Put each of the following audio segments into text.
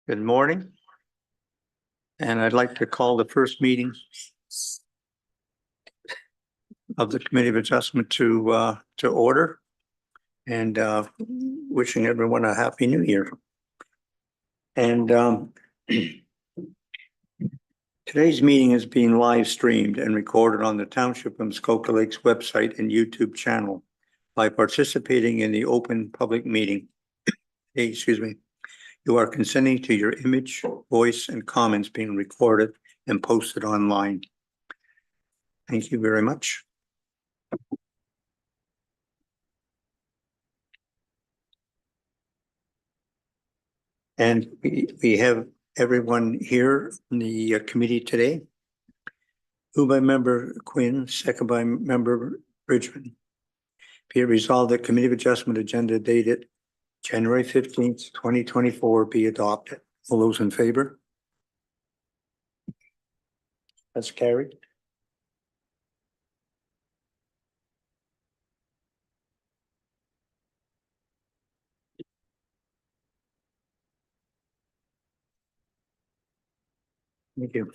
Good morning. And I'd like to call the first meeting of the Committee of Adjustment to order, and wishing everyone a happy new year. And today's meeting is being live streamed and recorded on the Township of Muskoka Lakes website and YouTube channel. By participating in the open public meeting, you are consenting to your image, voice, and comments being recorded and posted online. Thank you very much. And we have everyone here in the committee today. Moved by Member Quinn, second by Member Bridgman. Be it resolved that Committee of Adjustment agenda dated January 15th, 2024 be adopted. All those in favor? That's carried. Thank you.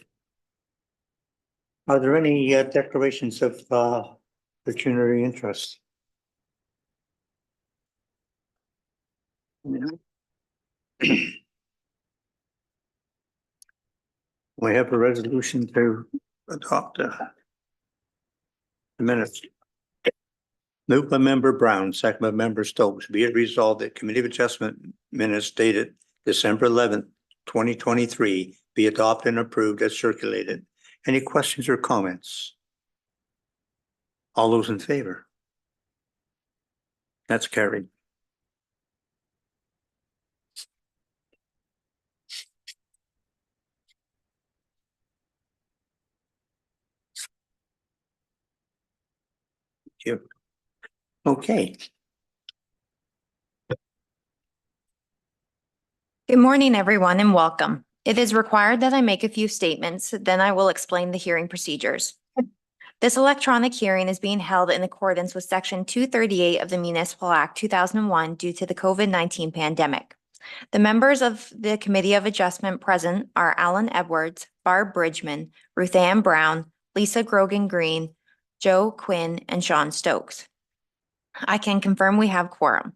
Are there any declarations of pecuniary interest? No. We have a resolution to adopt the minutes. Moved by Member Brown, second by Member Stokes. Be it resolved that Committee of Adjustment minutes dated December 11th, 2023 be adopted and approved as circulated. Any questions or comments? All those in favor? That's carried. Thank you. Okay. Good morning, everyone, and welcome. It is required that I make a few statements, then I will explain the hearing procedures. This electronic hearing is being held in accordance with Section 238 of the Municipal Act 2001 due to the COVID-19 pandemic. The members of the Committee of Adjustment present are Alan Edwards, Barb Bridgman, Ruth Ann Brown, Lisa Grogan Green, Joe Quinn, and Sean Stokes. I can confirm we have quorum.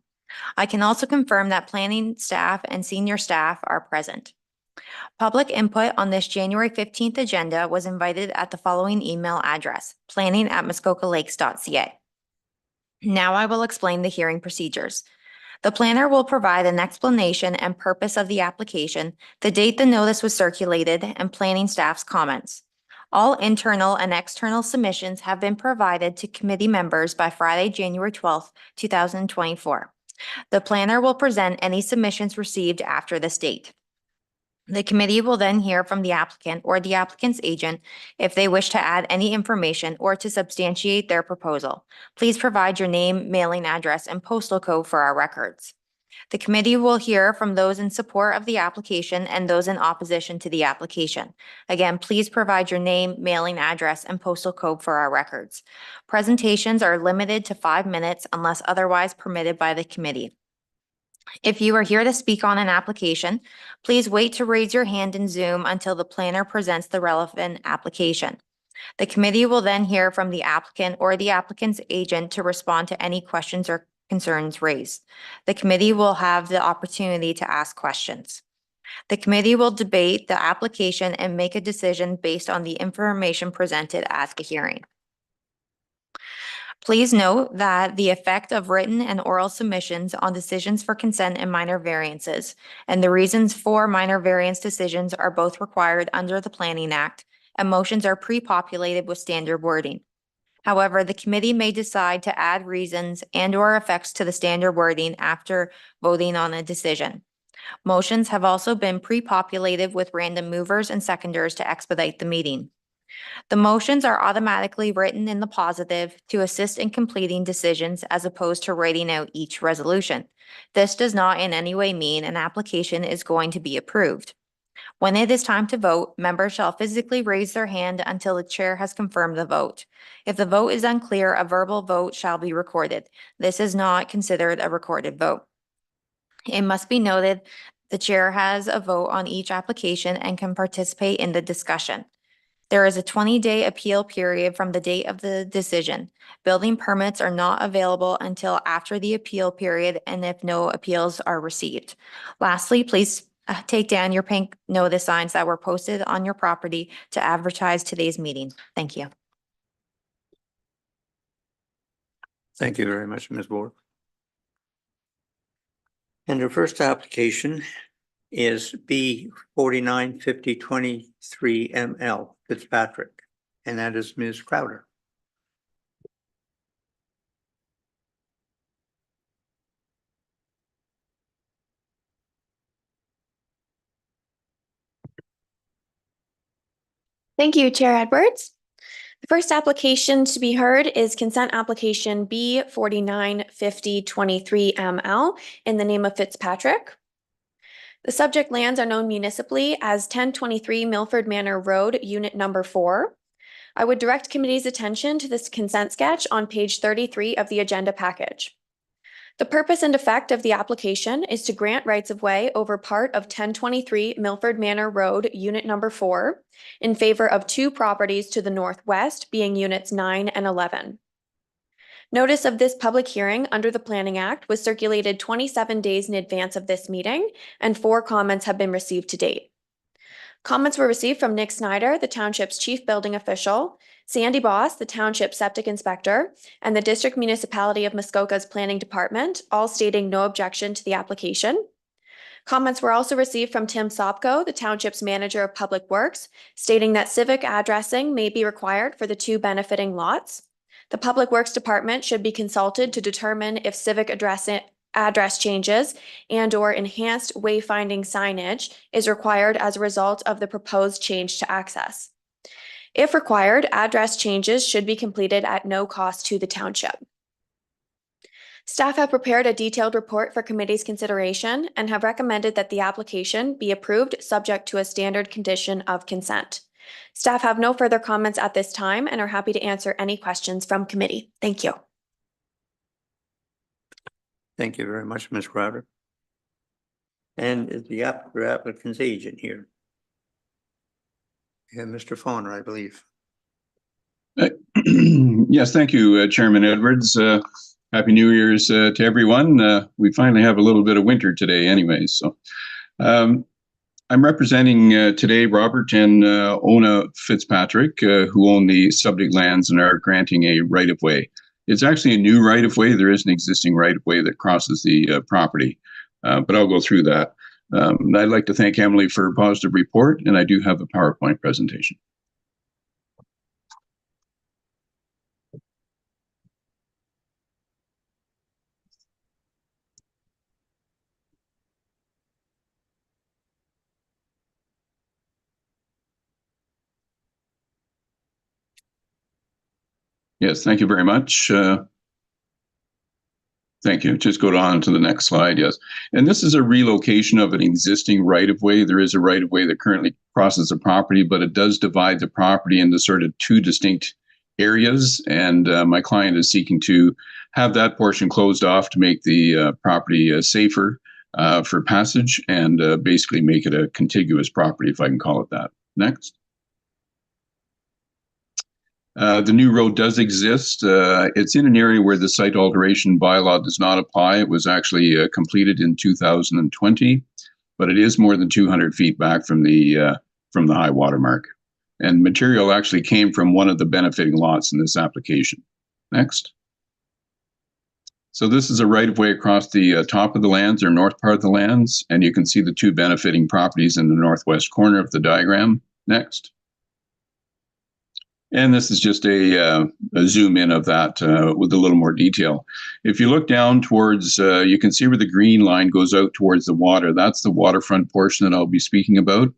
I can also confirm that planning staff and senior staff are present. Public input on this January 15th agenda was invited at the following email address, planning@muskokalakes.ca. Now I will explain the hearing procedures. The planner will provide an explanation and purpose of the application, the date the notice was circulated, and planning staff's comments. All internal and external submissions have been provided to committee members by Friday, January 12th, 2024. The planner will present any submissions received after this date. The committee will then hear from the applicant or the applicant's agent if they wish to add any information or to substantiate their proposal. Please provide your name, mailing address, and postal code for our records. The committee will hear from those in support of the application and those in opposition to the application. Again, please provide your name, mailing address, and postal code for our records. Presentations are limited to 5 minutes unless otherwise permitted by the committee. If you are here to speak on an application, please wait to raise your hand in Zoom until the planner presents the relevant application. The committee will then hear from the applicant or the applicant's agent to respond to any questions or concerns raised. The committee will have the opportunity to ask questions. The committee will debate the application and make a decision based on the information presented at the hearing. Please note that the effect of written and oral submissions on decisions for consent and minor variances and the reasons for minor variance decisions are both required under the Planning Act, and motions are pre-populated with standard wording. However, the committee may decide to add reasons and/or effects to the standard wording after voting on a decision. Motions have also been pre-populated with random movers and seconders to expedite the meeting. The motions are automatically written in the positive to assist in completing decisions as opposed to writing out each resolution. This does not in any way mean an application is going to be approved. When it is time to vote, members shall physically raise their hand until the chair has confirmed the vote. If the vote is unclear, a verbal vote shall be recorded. This is not considered a recorded vote. It must be noted The chair has a vote on each application and can participate in the discussion. There is a 20-day appeal period from the date of the decision. Building permits are not available until after the appeal period and if no appeals are received. Lastly, please take down your pink notice signs that were posted on your property to advertise today's meeting. Thank you. Thank you very much, Ms. Moore. And the first application is B 495023 ML Fitzpatrick, and that is Ms. Crowder. Thank you, Chair Edwards. The first application to be heard is consent application B 495023 ML in the name of Fitzpatrick. The subject lands are known municipally as 1023 Milford Manor Road, Unit Number 4. I would direct committee's attention to this consent sketch on page 33 of the agenda package. The purpose and effect of the application is to grant rights-of-way over part of 1023 Milford Manor Road, Unit Number 4, in favor of two properties to the northwest, being Units 9 and 11. Notice of this public hearing under the Planning Act was circulated 27 days in advance of this meeting, and 4 comments have been received to date. Comments were received from Nick Snyder, the Township's Chief Building Official, Sandy Boss, the Township Septic Inspector, and the District Municipality of Muskoka's Planning Department, all stating no objection to the application. Comments were also received from Tim Sopko, the Township's Manager of Public Works, stating that civic addressing may be required for the 2 benefiting lots. The Public Works Department should be consulted to determine if civic address changes and/or enhanced wayfinding signage is required as a result of the proposed change to access. If required, address changes should be completed at no cost to the township. Staff have prepared a detailed report for committee's consideration and have recommended that the application be approved subject to a standard condition of consent. Staff have no further comments at this time and are happy to answer any questions from committee. Thank you. Thank you very much, Ms. Crowder. And is the applicant's agent here? Yeah, Mr. Fauner, I believe. Yes, thank you, Chairman Edwards. Happy New Year's to everyone. We finally have a little bit of winter today anyways. So I'm representing today Robert and Ona Fitzpatrick, who own the subject lands and are granting a right-of-way. It's actually a new right-of-way. There is an existing right-of-way that crosses the property, but I'll go through that. I'd like to thank Emily for a positive report, and I do have a PowerPoint presentation. Yes, thank you very much. Thank you. Just go on to the next slide. Yes. And this is a relocation of an existing right-of-way. There is a right-of-way that currently crosses the property, but it does divide the property into sort of 2 distinct areas. And my client is seeking to have that portion closed off to make the property safer for passage and basically make it a contiguous property, if I can call it that. Next. The new road does exist. It's in an area where the site alteration bylaw does not apply. It was actually completed in 2020, but it is more than 200 feet back from the high water mark. And material actually came from one of the benefiting lots in this application. Next. So this is a right-of-way across the top of the lands, or north part of the lands, and you can see the 2 benefiting properties in the northwest corner of the diagram. Next. And this is just a zoom in of that with a little more detail. If you look down towards, you can see where the green line goes out towards the water. That's the waterfront portion that I'll be speaking about.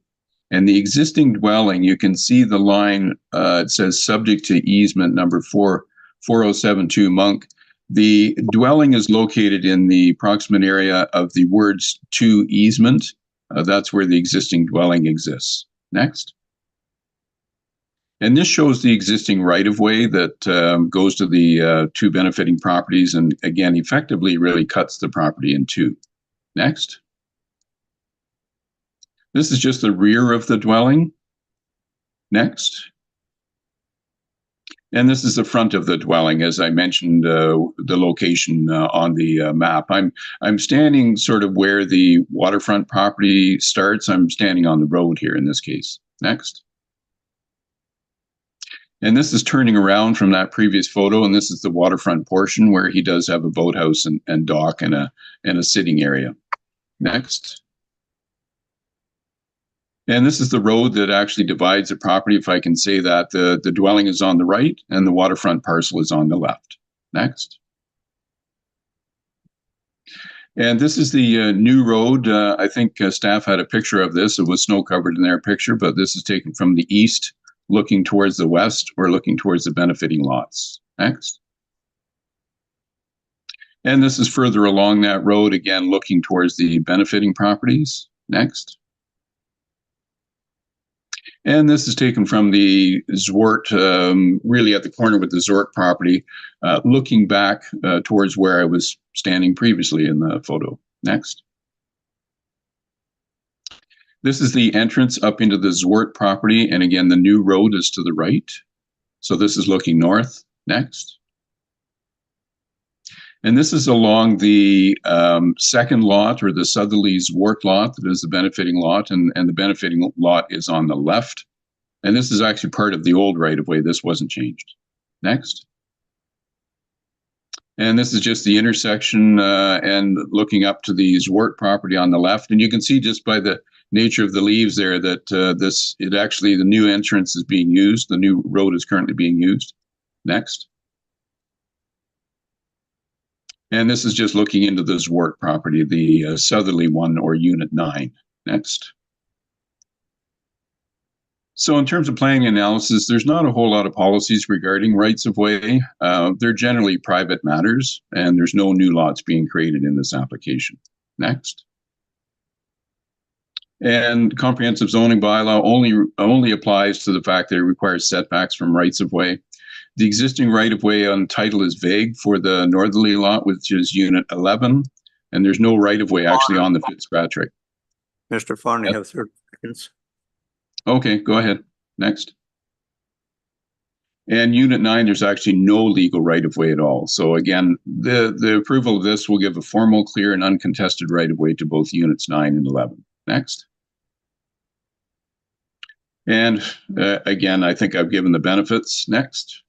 And the existing dwelling, you can see the line, it says subject to easement number 4072 Monck. The dwelling is located in the proximate area of the words to easement. That's where the existing dwelling exists. Next. And this shows the existing right-of-way that goes to the 2 benefiting properties and, again, effectively really cuts the property in 2. Next. This is just the rear of the dwelling. Next. And this is the front of the dwelling, as I mentioned, the location on the map. I'm standing sort of where the waterfront property starts. I'm standing on the road here in this case. Next. And this is turning around from that previous photo, and this is the waterfront portion where he does have a boathouse and dock and a sitting area. Next. And this is the road that actually divides the property, if I can say that. The dwelling is on the right and the waterfront parcel is on the left. Next. And this is the new road. I think staff had a picture of this. It was snow covered in their picture, but this is taken from the east, looking towards the west or looking towards the benefiting lots. Next. And this is further along that road, again, looking towards the benefiting properties. Next. And this is taken from the Zwart, really at the corner with the Zwart property, looking back towards where I was standing previously in the photo. Next. This is the entrance up into the Zwart property. And again, the new road is to the right. So this is looking north. Next. And this is along the second lot, or the southerly Zwart lot, that is the benefiting lot, and the benefiting lot is on the left. And this is actually part of the old right-of-way. This wasn't changed. Next. And this is just the intersection and looking up to the Zwart property on the left. And you can see just by the nature of the leaves there that the new entrance is being used. The new road is currently being used. Next. And this is just looking into the Zwart property, the southerly one, or Unit 9. Next. So in terms of planning analysis, there's not a whole lot of policies regarding rights of way. They're generally private matters, and there's no new lots being created in this application. Next. And comprehensive zoning bylaw only applies to the fact that it requires setbacks from rights of way. The existing right-of-way on title is vague for the northerly lot, which is Unit 11, and there's no right-of-way actually on the Fitzpatrick. Mr. Farney, you have 30 seconds. Okay, go ahead. Next. And Unit 9, there's actually no legal right-of-way at all. So again, the approval of this will give a formal, clear, and uncontested right-of-way to both Units 9 and 11. Next. And again, I think I've given the benefits. Next.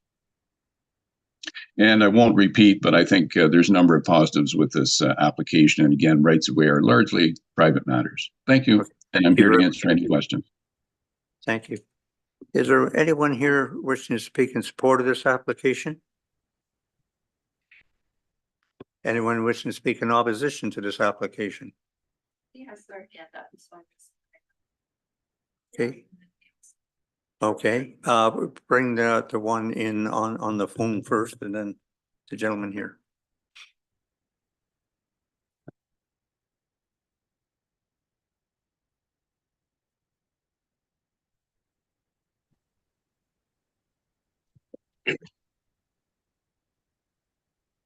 And I won't repeat, but I think there's a number of positives with this application. And again, rights of way are largely private matters. Thank you. And I'm here to answer any questions. Thank you. Is there anyone here wishing to speak in support of this application? Anyone wishing to speak in opposition to this application? Yes, sir. Yeah, that's fine. Okay. Okay, bring the one in on the phone first, and then the gentleman here.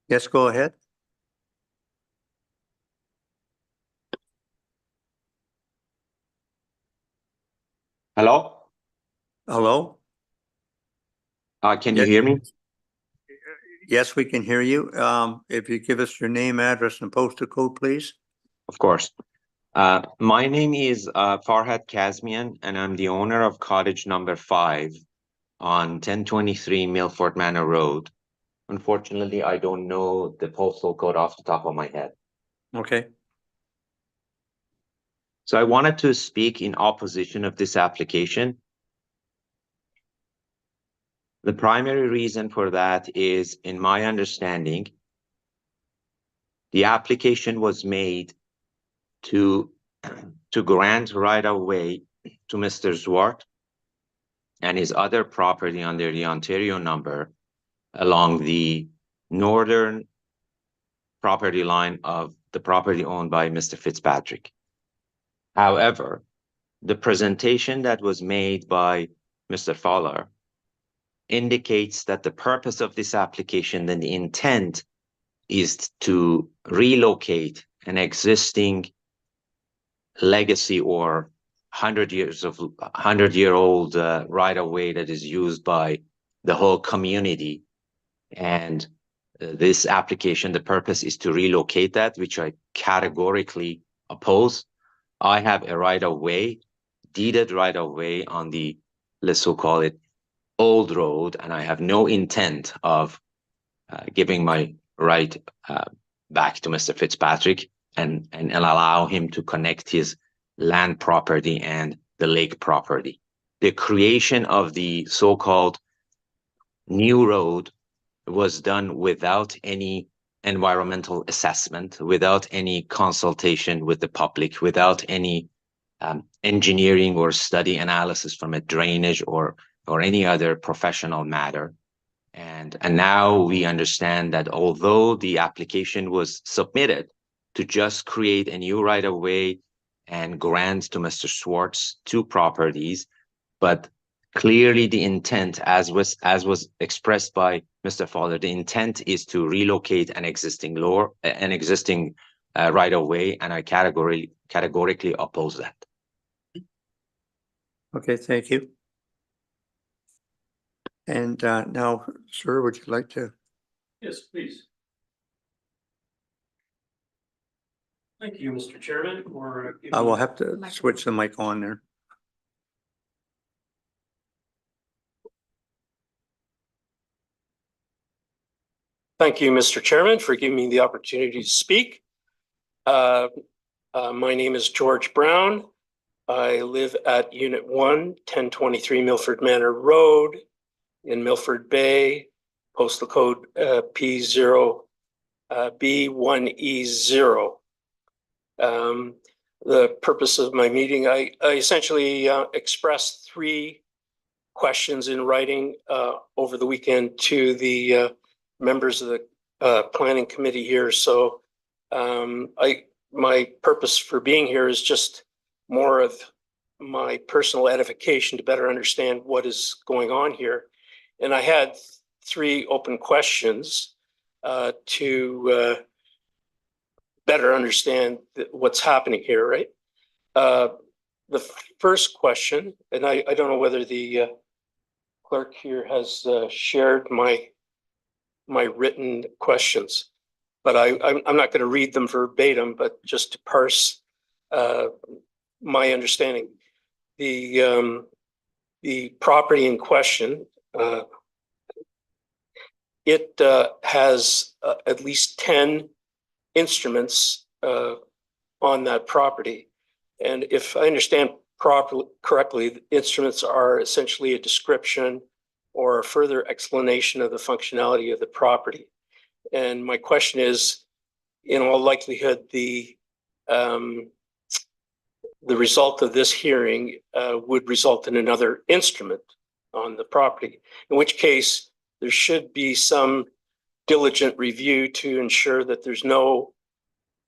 Yes, go ahead. Hello? Hello? Can you hear me? Yes, we can hear you. If you give us your name, address, and postal code, please. Of course. My name is Farhad Kazmian, and I'm the owner of cottage number 5 on 1023 Milford Manor Road. Unfortunately, I don't know the postal code off the top of my head. Okay. So I wanted to speak in opposition of this application. The primary reason for that is, in my understanding, the application was made to grant right-of-way to Mr. Zwart and his other property under the Ontario number along the northern property line of the property owned by Mr. Fitzpatrick. However, the presentation that was made by Mr. Fowler indicates that the purpose of this application and the intent is to relocate an existing legacy or 100-year-old right of way that is used by the whole community. And this application, the purpose is to relocate that, which I categorically oppose. I have a right of way, deeded right of way on the, let's so call it, old road, and I have no intent of giving my right back to Mr. Fitzpatrick and allow him to connect his land property and the lake property. The creation of the so-called new road was done without any environmental assessment, without any consultation with the public, without any engineering or study analysis from a drainage or any other professional matter. And now we understand that although the application was submitted to just create a new right-of-way and grant to Mr. Schwartz 2 properties, but clearly the intent, as was expressed by Mr. Fowler, the intent is to relocate an existing right-of-way, and I categorically oppose that. Okay, thank you. And now, sir, would you like to? Yes, please. Thank you, Mr. Chairman, for I will have to switch the mic on there. Thank you, Mr. Chairman, for giving me the opportunity to speak. My name is George Brown. I live at Unit 1, 1023 Milford Manor Road in Milford Bay, postal code P0B1E0. The purpose of my meeting, I essentially expressed 3 questions in writing over the weekend to the members of the planning committee here. So my purpose for being here is just more of my personal edification to better understand what is going on here. And I had 3 open questions to better understand what's happening here, right? The first question, and I don't know whether the clerk here has shared my written questions, but I'm not going to read them verbatim, but just to parse my understanding. The property in question, it has at least 10 instruments on that property. And if I understand correctly, the instruments are essentially a description or a further explanation of the functionality of the property. And my question is, in all likelihood, the result of this hearing would result in another instrument on the property, in which case there should be some diligent review to ensure that there's no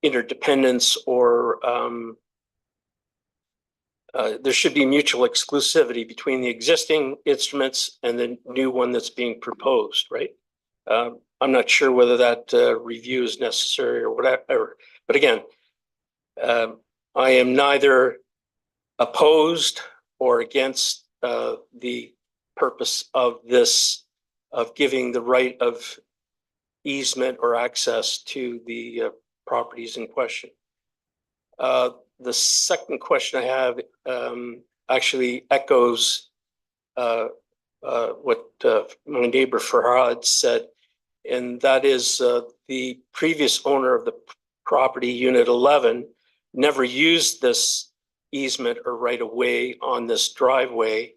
interdependence or there should be mutual exclusivity between the existing instruments and the new one that's being proposed, right? I'm not sure whether that review is necessary or whatever, but again, I am neither opposed or against the purpose of this, of giving the right of easement or access to the properties in question. The second question I have actually echoes what my neighbor Farhad said, and that is the previous owner of the property, Unit 11, never used this easement or right of way on this driveway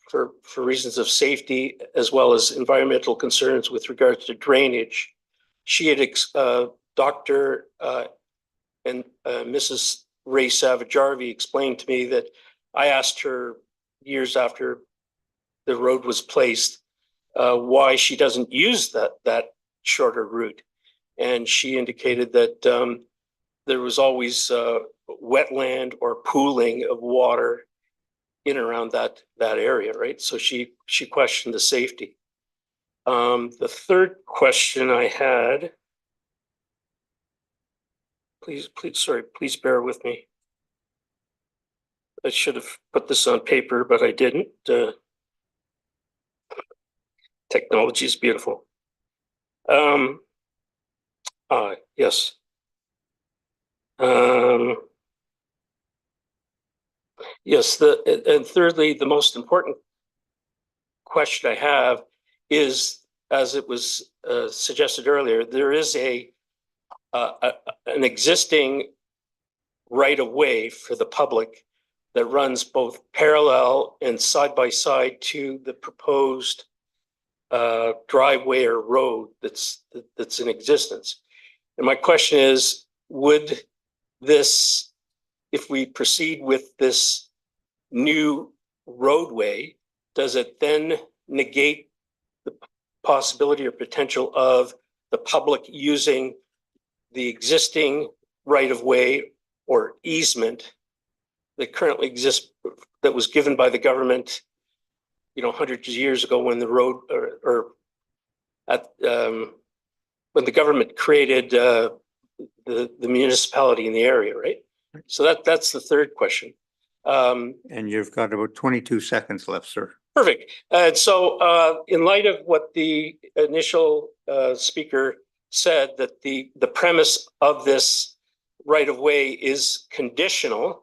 for reasons of safety as well as environmental concerns with regards to drainage. She had Dr. and Mrs. Ray Savage-Jarvie explained to me that I asked her years after the road was placed why she doesn't use that shorter route. And she indicated that there was always wetland or pooling of water in and around that area, right? So she questioned the safety. The third question I had, please bear with me. I should have put this on paper, but I didn't. Technology is beautiful. Yes. Yes, and thirdly, the most important question I have is, as it was suggested earlier, there is an existing right of way for the public that runs both parallel and side by side to the proposed driveway or road that's in existence. And my question is, would this, if we proceed with this new roadway, does it then negate the possibility or potential of the public using the existing right-of-way or easement that currently exists, that was given by the government, hundreds of years ago when the road when the government created the municipality in the area, right? So that's the third question. And you've got about 22 seconds left, sir. Perfect. And so in light of what the initial speaker said, that the premise of this right-of-way is conditional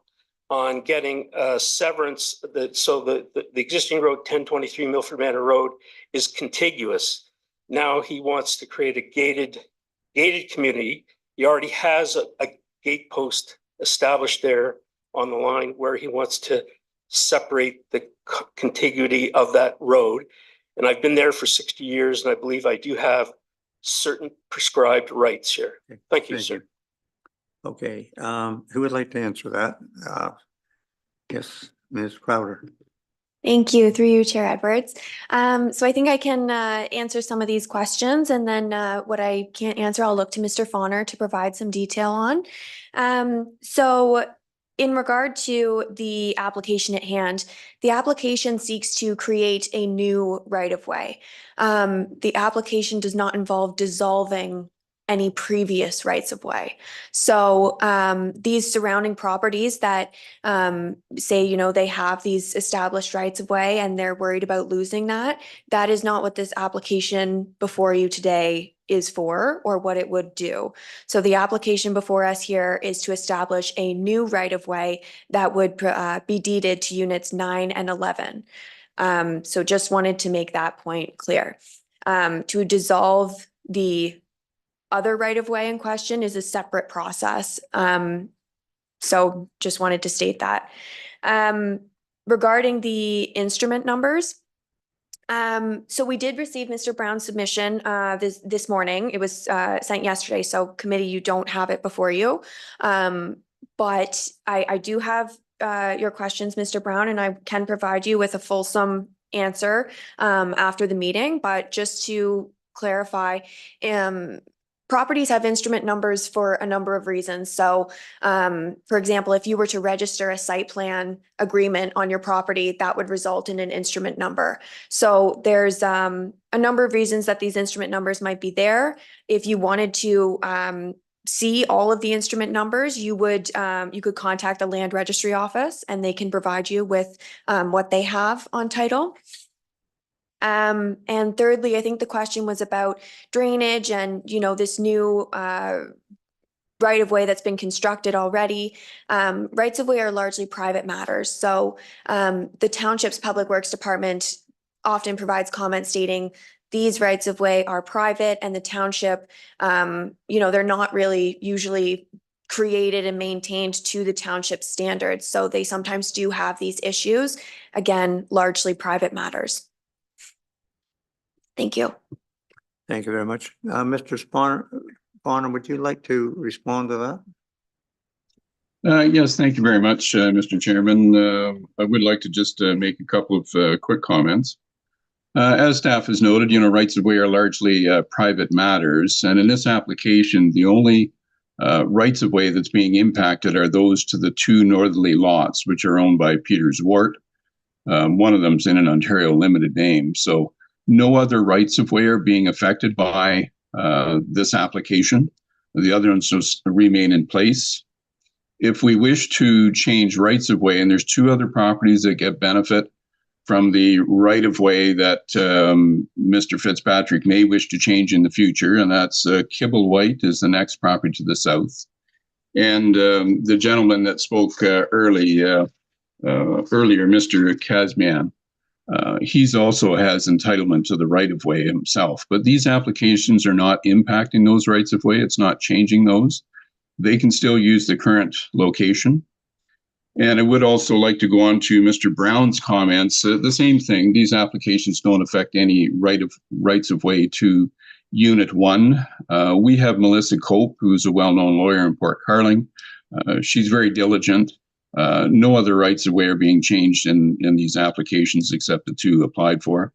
on getting a severance, so the existing road, 1023 Milford Manor Road, is contiguous. Now he wants to create a gated community. He already has a gate post established there on the line where he wants to separate the contiguity of that road. And I've been there for 60 years, and I believe I do have certain prescribed rights here. Thank you, sir. Okay, who would like to answer that? Yes, Ms. Crowder. Thank you, through you, Chair Edwards. So I think I can answer some of these questions, and then what I can't answer, I'll look to Mr. Fauner to provide some detail on. So in regard to the application at hand, the application seeks to create a new right-of-way. The application does not involve dissolving any previous rights-of-way. So these surrounding properties that say, they have these established rights-of-way and they're worried about losing that, that is not what this application before you today is for, or what it would do. So the application before us here is to establish a new right-of-way that would be deeded to units 9 and 11. So just wanted to make that point clear. To dissolve the other right-of-way in question is a separate process. So just wanted to state that. Regarding the instrument numbers, so we did receive Mr. Brown's submission this morning. It was sent yesterday, so committee, you don't have it before you. But I do have your questions, Mr. Brown, and I can provide you with a fulsome answer after the meeting. But just to clarify, properties have instrument numbers for a number of reasons. So, for example, if you were to register a site plan agreement on your property, that would result in an instrument number. So there's a number of reasons that these instrument numbers might be there. If you wanted to see all of the instrument numbers, you could contact the land registry office and they can provide you with what they have on title. And thirdly, I think the question was about drainage and, this new right-of-way that's been constructed already. Rights-of-way are largely private matters. So the township's public works department often provides comments stating these rights-of-way are private, and the township, they're not really usually created and maintained to the township standards. So they sometimes do have these issues, again, largely private matters. Thank you. Thank you very much. Mr. Spawner, would you like to respond to that? Yes, thank you very much, Mr. Chairman. I would like to just make a couple of quick comments. As staff has noted, rights of way are largely private matters. And in this application, the only rights of way that's being impacted are those to the 2 northerly lots, which are owned by Peters Wart. One of them's in an Ontario limited name. So no other rights of way are being affected by this application. The other ones just remain in place. If we wish to change rights of way, and there's two other properties that get benefit from the right of way that Mr. Fitzpatrick may wish to change in the future, and that's Kibble White is the next property to the south. And the gentleman that spoke earlier, Mr. Kazmian, he's also has entitlement to the right of way himself. But these applications are not impacting those rights of way. It's not changing those. They can still use the current location. And I would also like to go on to Mr. Brown's comments. The same thing. These applications don't affect any rights of way to Unit 1. We have Melissa Cope, who's a well-known lawyer in Port Carling. She's very diligent. No other rights of way are being changed in these applications except the two applied for.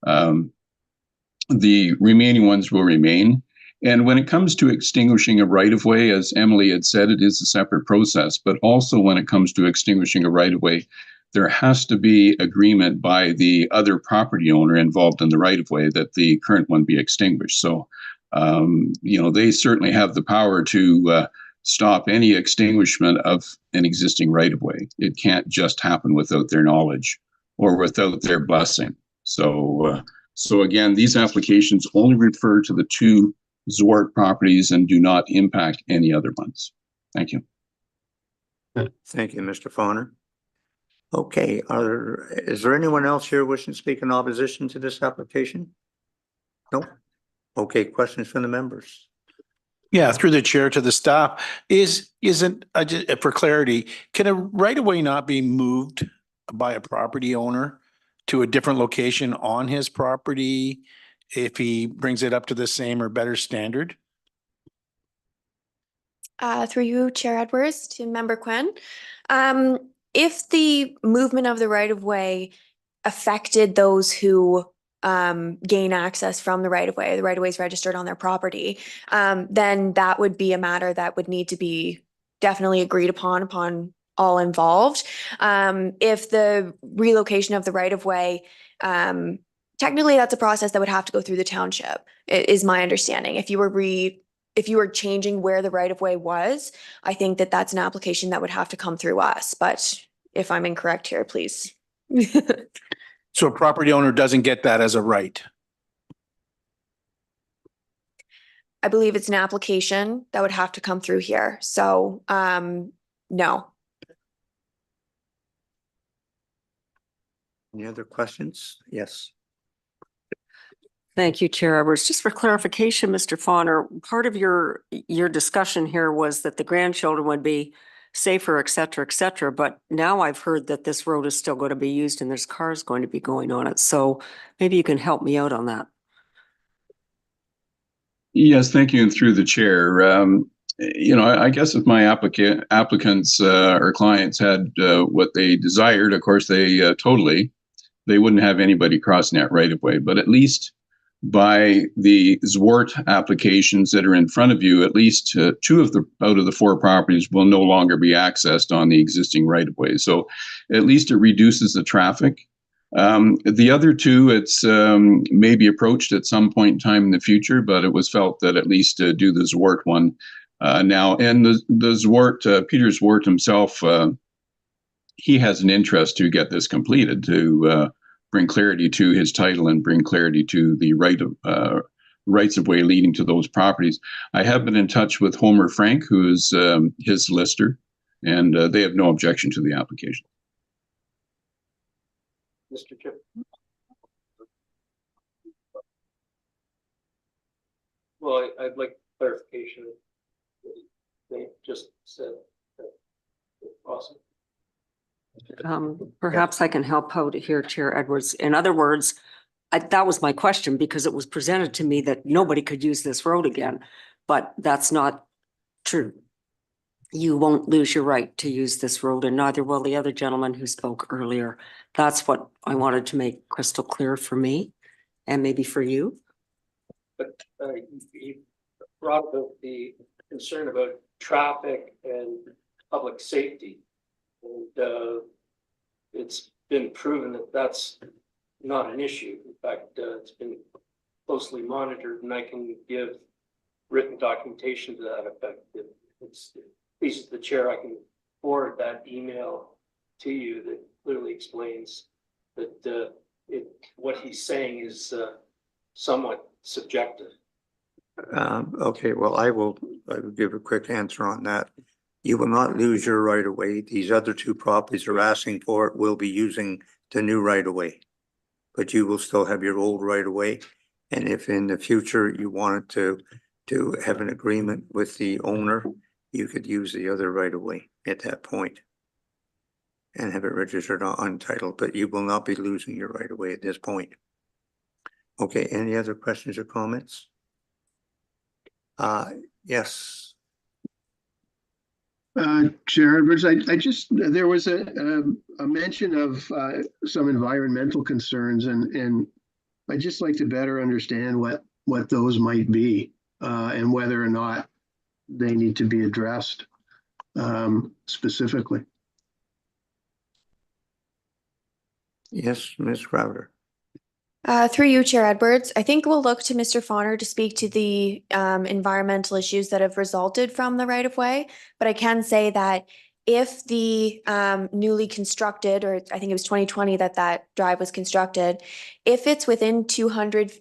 The remaining ones will remain. And when it comes to extinguishing a right of way, as Emily had said, it is a separate process. But also when it comes to extinguishing a right of way, there has to be agreement by the other property owner involved in the right of way that the current one be extinguished. So, they certainly have the power to stop any extinguishment of an existing right of way. It can't just happen without their knowledge or without their blessing. So again, these applications only refer to the two Zwart properties and do not impact any other ones. Thank you. Thank you, Mr. Fawner. Okay, is there anyone else here wishing to speak in opposition to this application? No? Okay, questions from the members? Yeah, through the chair to the staff, isn't for clarity, can a right of way not be moved by a property owner to a different location on his property if he brings it up to the same or better standard? Through you, Chair Edwards, to Member Quinn. If the movement of the right-of-way affected those who gain access from the right-of-way is registered on their property, then that would be a matter that would need to be definitely agreed upon all involved. If the relocation of the right-of-way, technically that's a process that would have to go through the township, is my understanding. If you were changing where the right-of-way was, I think that that's an application that would have to come through us. But if I'm incorrect here, please. So a property owner doesn't get that as a right? I believe it's an application that would have to come through here. So, no. Any other questions? Yes. Thank you, Chair Edwards. Just for clarification, Mr. Fawner, part of your discussion here was that the grandchildren would be safer, et cetera, but now I've heard that this road is still going to be used and there's cars going to be going on it. So maybe you can help me out on that. Yes, thank you. And through the chair, I guess if my applicants or clients had what they desired, of course, they wouldn't have anybody crossing that right of way, but at least by the Zwart applications that are in front of you, at least two out of the four properties will no longer be accessed on the existing right of way. So at least it reduces the traffic. The other two, it's maybe approached at some point in time in the future, but it was felt that at least do the Zwart one now. And the Zwart, Peter Zwart himself, he has an interest to get this completed to bring clarity to his title and bring clarity to the rights of way leading to those properties. I have been in touch with Homer Frank, who is his solicitor, and they have no objection to the application. Mr. Chair. Well, I'd like clarification. They just said that if possible. Perhaps I can help out here, Chair Edwards. In other words, that was my question because it was presented to me that nobody could use this road again, but that's not true. You won't lose your right to use this road, and neither will the other gentleman who spoke earlier. That's what I wanted to make crystal clear for me and maybe for you. But you brought about the concern about traffic and public safety. And it's been proven that that's not an issue. In fact, it's been closely monitored, and I can give written documentation to that effect. If it's pleases the chair, I can forward that email to you that clearly explains that what he's saying is somewhat subjective. Okay, well, I will give a quick answer on that. You will not lose your right of way. These other two properties are asking for it, will be using the new right of way. But you will still have your old right of way. And if in the future you wanted to have an agreement with the owner, you could use the other right of way at that point and have it registered on untitled, but you will not be losing your right of way at this point. Okay, any other questions or comments? Yes. Chair Edwards, I just, there was a mention of some environmental concerns and I'd just like to better understand what those might be and whether or not they need to be addressed specifically. Yes, Ms. Crowder. Through you, Chair Edwards, I think we'll look to Mr. Fauner to speak to the environmental issues that have resulted from the right-of-way. But I can say that if the newly constructed, or I think it was 2020 that drive was constructed, if it's within 300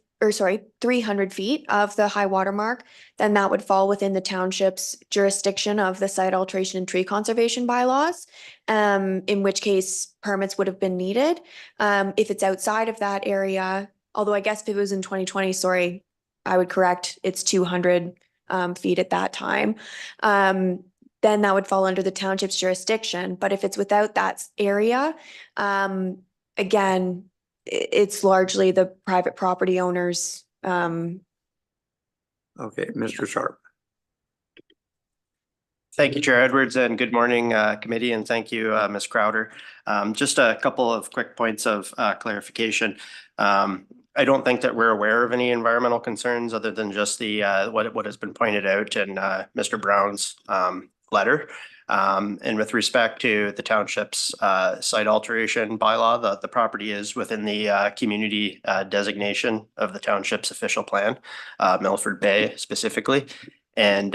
feet of the high water mark, then that would fall within the township's jurisdiction of the site alteration and tree conservation bylaws, in which case permits would have been needed. If it's outside of that area, although I guess if it was in 2020, sorry, I would correct, it's 200 feet at that time. Then that would fall under the township's jurisdiction. But if it's without that area, again, it's largely the private property owners. Okay, Mr. Sharp. Thank you, Chair Edwards, and good morning, committee, and thank you, Ms. Crowder. Just a couple of quick points of clarification. I don't think that we're aware of any environmental concerns other than just the what has been pointed out in Mr. Brown's letter. And with respect to the township's site alteration bylaw, the property is within the community designation of the township's official plan, Milford Bay specifically. And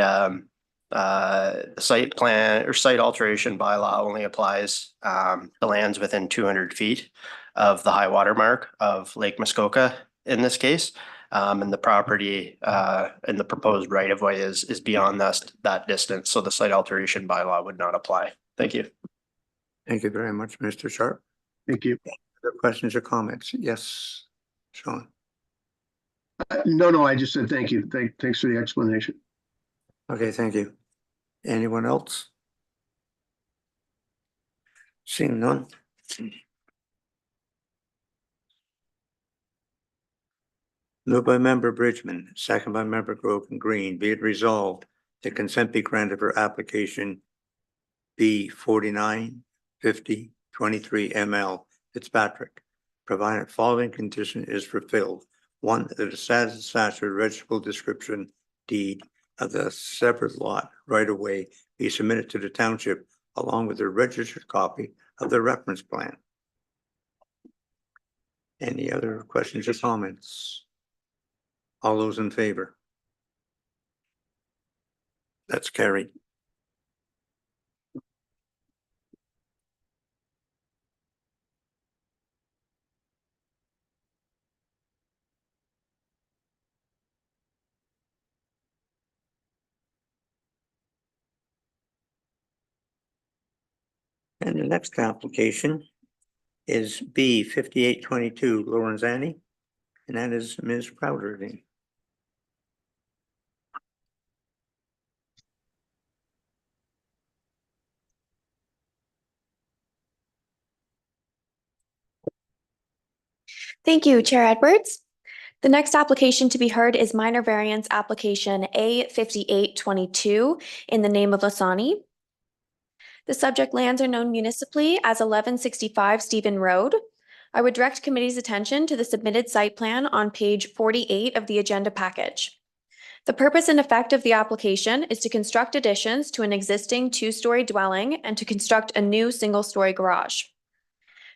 site plan or site alteration bylaw only applies to lands within 200 feet of the high water mark of Lake Muskoka in this case. And the property and the proposed right of way is beyond that distance. So the site alteration bylaw would not apply. Thank you. Thank you very much, Mr. Sharp. Thank you. Other questions or comments? Yes, Sean. No, I just said thank you. Thanks for the explanation. Okay, thank you. Anyone else? Seeing none. Moved by member Bridgman, second by member Grogan Green. Be it resolved, the consent be granted for application B 495023 ML Fitzpatrick, provided following condition is fulfilled. One, that the satisfactory registrable description deed of the separate lot right of way be submitted to the township along with a registered copy of the reference plan. Any other questions or comments? All those in favor? That's carried. And the next application is B 5822 Lorenzani, and that is Ms. Crowder. Thank you, Chair Edwards. The next application to be heard is minor variance application A 5822 in the name of Losani. The subject lands are known municipally as 1165 Stephen Road. I would direct committee's attention to the submitted site plan on page 48 of the agenda package. The purpose and effect of the application is to construct additions to an existing two-story dwelling and to construct a new single-story garage.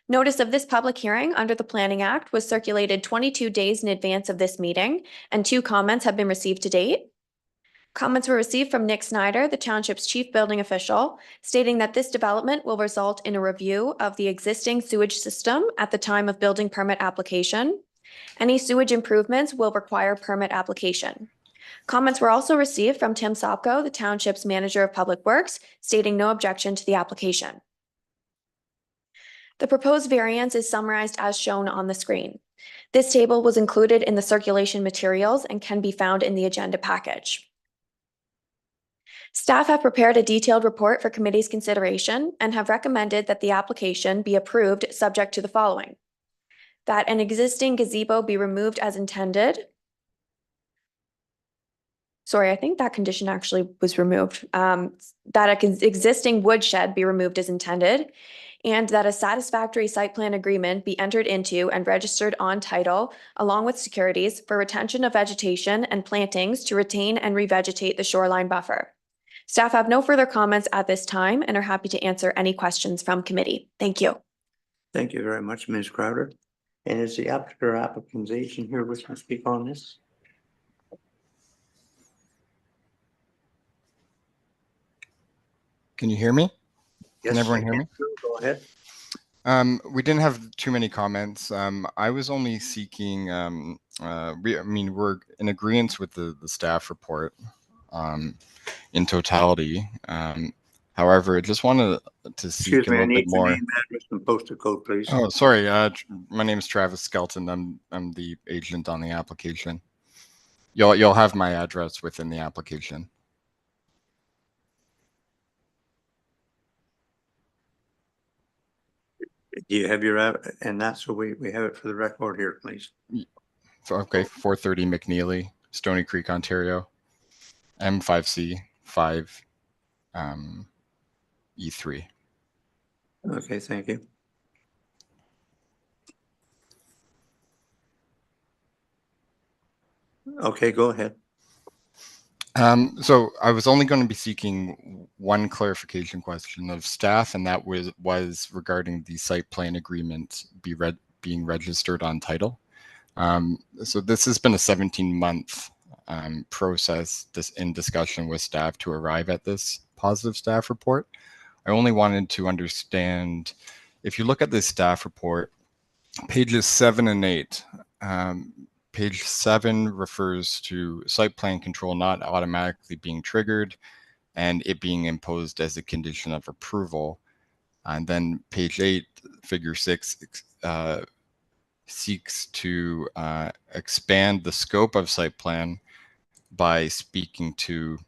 Notice of this public hearing under the Planning Act was circulated 22 days in advance of this meeting, and 2 comments have been received to date. Comments were received from Nick Snyder, the township's chief building official, stating that this development will result in a review of the existing sewage system at the time of building permit application. Any sewage improvements will require permit application. Comments were also received from Tim Sopko, the township's manager of public works, stating no objection to the application. The proposed variance is summarized as shown on the screen. This table was included in the circulation materials and can be found in the agenda package. Staff have prepared a detailed report for committee's consideration and have recommended that the application be approved subject to the following: that an existing gazebo be removed as intended. Sorry, I think that condition actually was removed. That an existing woodshed be removed as intended, and that a satisfactory site plan agreement be entered into and registered on title, along with securities for retention of vegetation and plantings to retain and revegetate the shoreline buffer. Staff have no further comments at this time and are happy to answer any questions from committee. Thank you. Thank you very much, Ms. Crowder. And is the applicant or applicant's agent here with to speak on this? Can you hear me? Yes, Can everyone hear me? Go ahead. We didn't have too many comments. I was only seeking, we're in agreement with the staff report in totality. However, I just wanted to seek Excuse me, I a little bit need your more. name, address, and postal code, please. Oh, sorry. My name is Travis Skelton. I'm the agent on the application. You'll have my address within the application. Do you have your, and that's so we have it for the record here, please. Okay, 430 McNeely, Stony Creek, Ontario, M5C 5 E3. Okay, thank you. Okay, go ahead. So I was only going to be seeking one clarification question of staff, and that was regarding the site plan agreement being registered on title. So this has been a 17-month process in discussion with staff to arrive at this positive staff report. I only wanted to understand, if you look at this staff report, pages 7 and 8, page 7 refers to site plan control not automatically being triggered and it being imposed as a condition of approval. And then page 8, figure 6, seeks to expand the scope of site plan by speaking to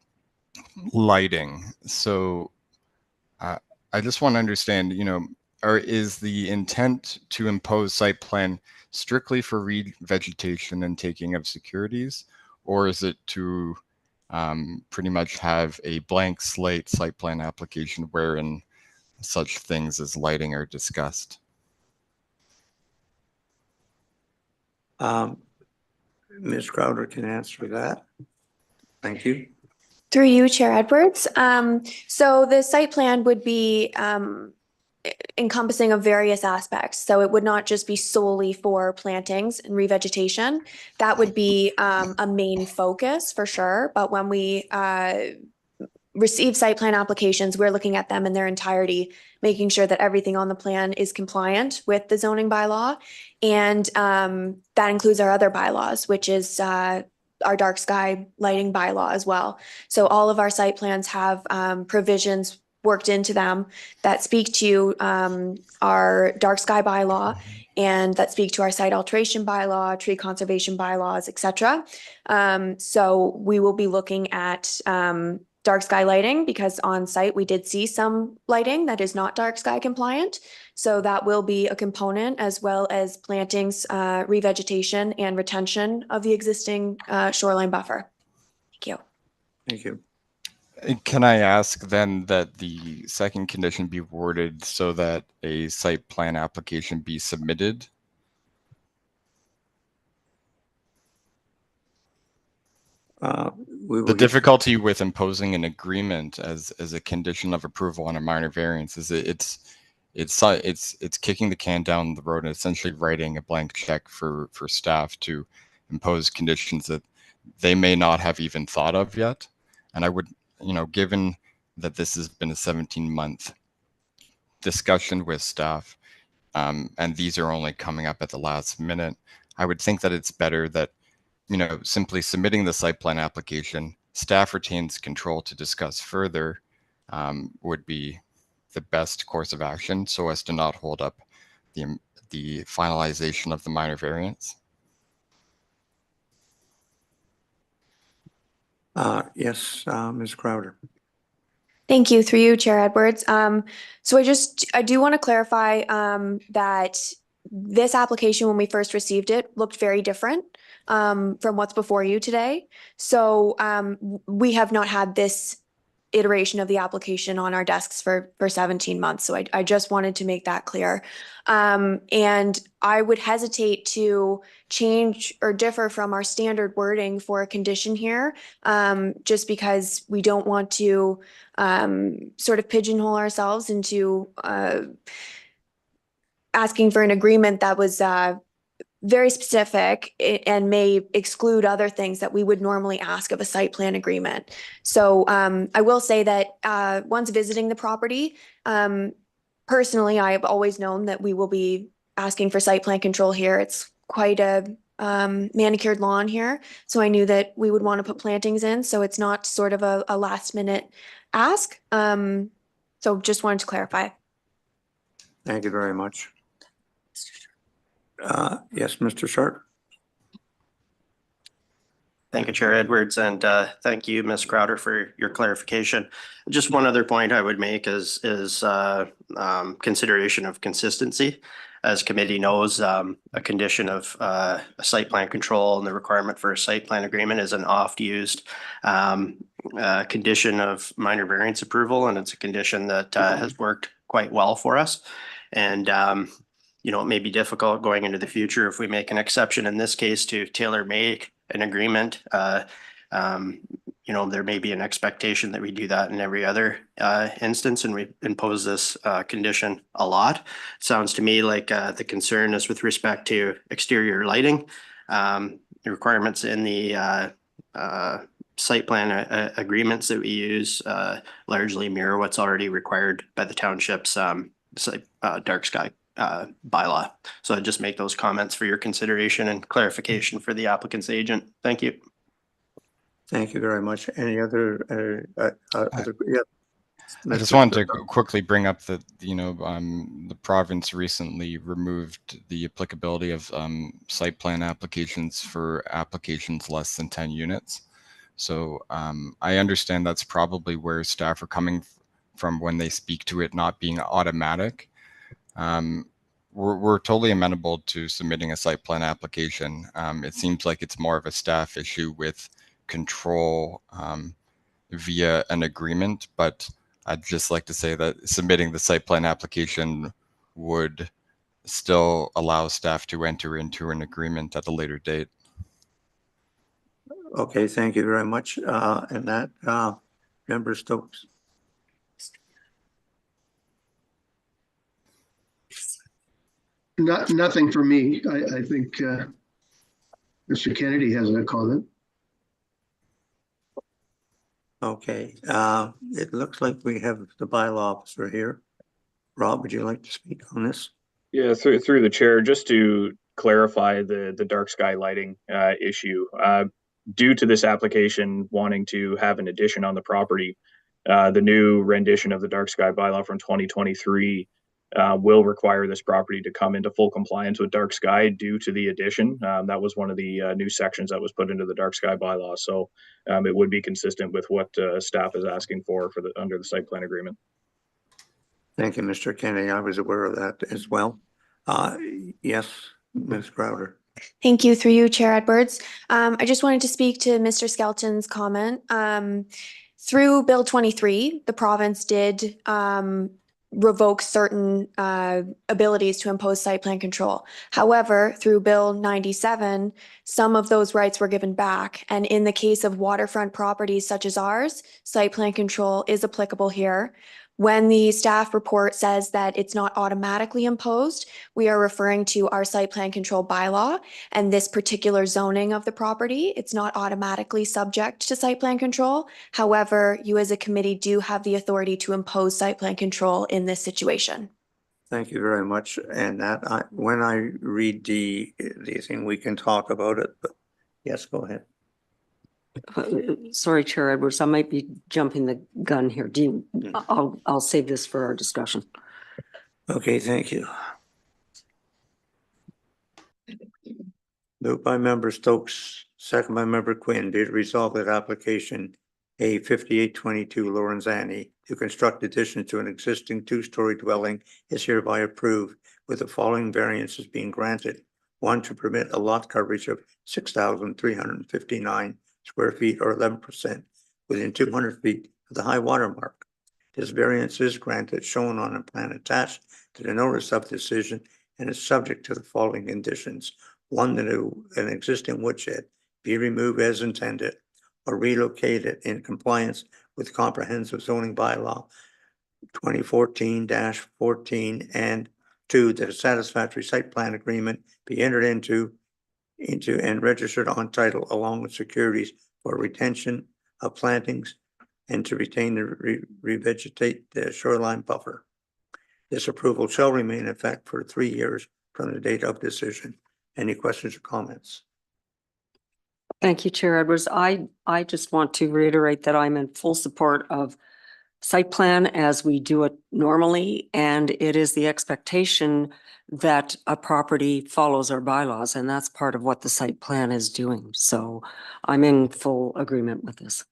lighting. So I just want to understand, is the intent to impose site plan strictly for revegetation and taking of securities, or is it to pretty much have a blank slate site plan application wherein such things as lighting are discussed? Ms. Crowder can answer that. Thank you. Through you, Chair Edwards. So the site plan would be encompassing of various aspects. So it would not just be solely for plantings and revegetation. That would be a main focus for sure. But when we receive site plan applications, we're looking at them in their entirety, making sure that everything on the plan is compliant with the zoning bylaw. And that includes our other bylaws, which is our dark sky lighting bylaw as well. So all of our site plans have provisions worked into them that speak to our dark sky bylaw and that speak to our site alteration bylaw, tree conservation bylaws, etc. So we will be looking at dark sky lighting because on site we did see some lighting that is not dark sky compliant. So that will be a component, as well as plantings, revegetation and retention of the existing shoreline buffer. Thank you. Thank you. Can I ask then that the second condition be worded so that a site plan application be submitted? The difficulty with imposing an agreement as a condition of approval on a minor variance is it's kicking the can down the road and essentially writing a blank check for staff to impose conditions that they may not have even thought of yet. And I would, given that this has been a 17-month discussion with staff, and these are only coming up at the last minute, I would think that it's better that, simply submitting the site plan application, staff retains control to discuss further, would be the best course of action so as to not hold up the finalization of the minor variance. Yes, Ms. Crowder. Thank you. Through you, Chair Edwards. So I do want to clarify that this application, when we first received it, looked very different from what's before you today. So we have not had this iteration of the application on our desks for 17 months. So I just wanted to make that clear. And I would hesitate to change or differ from our standard wording for a condition here, just because we don't want to sort of pigeonhole ourselves into asking for an agreement that was very specific and may exclude other things that we would normally ask of a site plan agreement. So I will say that once visiting the property, personally, I have always known that we will be asking for site plan control here. It's quite a manicured lawn here. So I knew that we would want to put plantings in. So it's not sort of a last minute ask. So just wanted to clarify. Thank you very much. Yes, Mr. Sharp. Thank you, Chair Edwards, and thank you, Ms. Crowder, for your clarification. Just one other point I would make is consideration of consistency. As committee knows, a condition of a site plan control and the requirement for a site plan agreement is an oft-used condition of minor variance approval, and it's a condition that has worked quite well for us. And it may be difficult going into the future if we make an exception in this case to tailor-make an agreement. There may be an expectation that we do that in every other instance, and we impose this condition a lot. It sounds to me like the concern is with respect to exterior lighting. The requirements in the site plan agreements that we use largely mirror what's already required by the township's dark sky bylaw. So I just make those comments for your consideration and clarification for the applicant's agent. Thank you. Thank you very much. Any other? Yeah. I just wanted to quickly bring up that, the province recently removed the applicability of site plan applications for applications less than 10 units. So I understand that's probably where staff are coming from when they speak to it not being automatic. We're totally amenable to submitting a site plan application. It seems like it's more of a staff issue with control via an agreement, but I'd just like to say that submitting the site plan application would still allow staff to enter into an agreement at a later date. Okay, thank you very much. And that, Member Stokes. Nothing for me. I think Mr. Kennedy has a comment. Okay, it looks like we have the bylaw officer here. Rob, would you like to speak on this? Yeah, through the chair, just to clarify the dark sky lighting issue. Due to this application wanting to have an addition on the property, the new rendition of the dark sky bylaw from 2023 will require this property to come into full compliance with dark sky due to the addition. That was one of the new sections that was put into the dark sky bylaw. So it would be consistent with what staff is asking for under the site plan agreement. Thank you, Mr. Kennedy. I was aware of that as well. Yes, Ms. Crowder. Thank you. Through you, Chair Edwards. I just wanted to speak to Mr. Skelton's comment. Through Bill 23, the province did revoke certain abilities to impose site plan control. However, through Bill 97, some of those rights were given back. And in the case of waterfront properties such as ours, site plan control is applicable here. When the staff report says that it's not automatically imposed, we are referring to our site plan control bylaw and this particular zoning of the property. It's not automatically subject to site plan control. However, you as a committee do have the authority to impose site plan control in this situation. Thank you very much. And that when I read the thing, we can talk about it, but yes, go ahead. Sorry, Chair Edwards, I might be jumping the gun here. I'll save this for our discussion. Okay, thank you. Moved by member Stokes, second by member Quinn, be it resolved that application A 5822 Lorenzani to construct additions to an existing two-story dwelling is hereby approved with the following variances being granted. One, to permit a lot coverage of 6,359 square feet or 11% within 200 feet of the high water mark. This variance is granted shown on a plan attached to the notice of decision and is subject to the following conditions. One, that an existing woodshed be removed as intended or relocated in compliance with comprehensive zoning bylaw 2014-14, and two, that a satisfactory site plan agreement be entered into and registered on title along with securities for retention of plantings and to retain the revegetate the shoreline buffer. This approval shall remain in effect for 3 years from the date of decision. Any questions or comments? Thank you, Chair Edwards. I just want to reiterate that I'm in full support of site plan as we do it normally, and it is the expectation that a property follows our bylaws, and that's part of what the site plan is doing. So I'm in full agreement with this.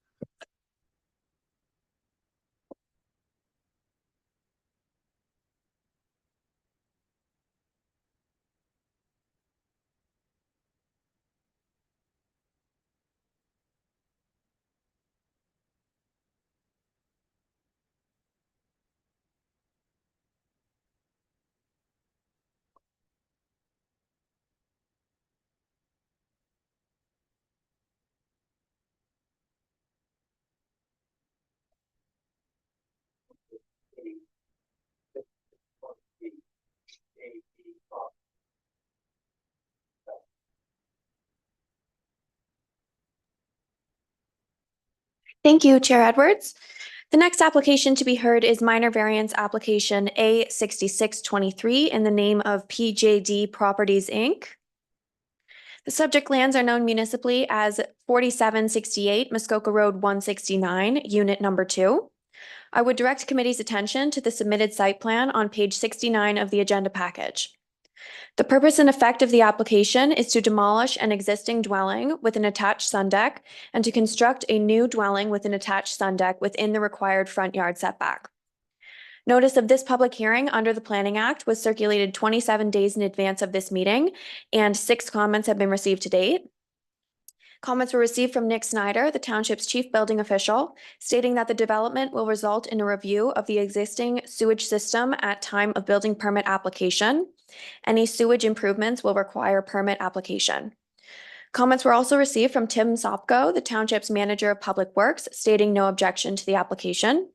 Thank you, Chair Edwards. The next application to be heard is minor variance application A 6623 in the name of PJD Properties, Inc. The subject lands are known municipally as 4768 Muskoka Road 169, Unit Number 2. I would direct committee's attention to the submitted site plan on page 69 of the agenda package. The purpose and effect of the application is to demolish an existing dwelling with an attached sun deck and to construct a new dwelling with an attached sun deck within the required front yard setback. Notice of this public hearing under the Planning Act was circulated 27 days in advance of this meeting, and 6 comments have been received to date. Comments were received from Nick Snyder, the township's chief building official, stating that the development will result in a review of the existing sewage system at time of building permit application. Any sewage improvements will require permit application. Comments were also received from Tim Sopko, the township's manager of public works, stating no objection to the application.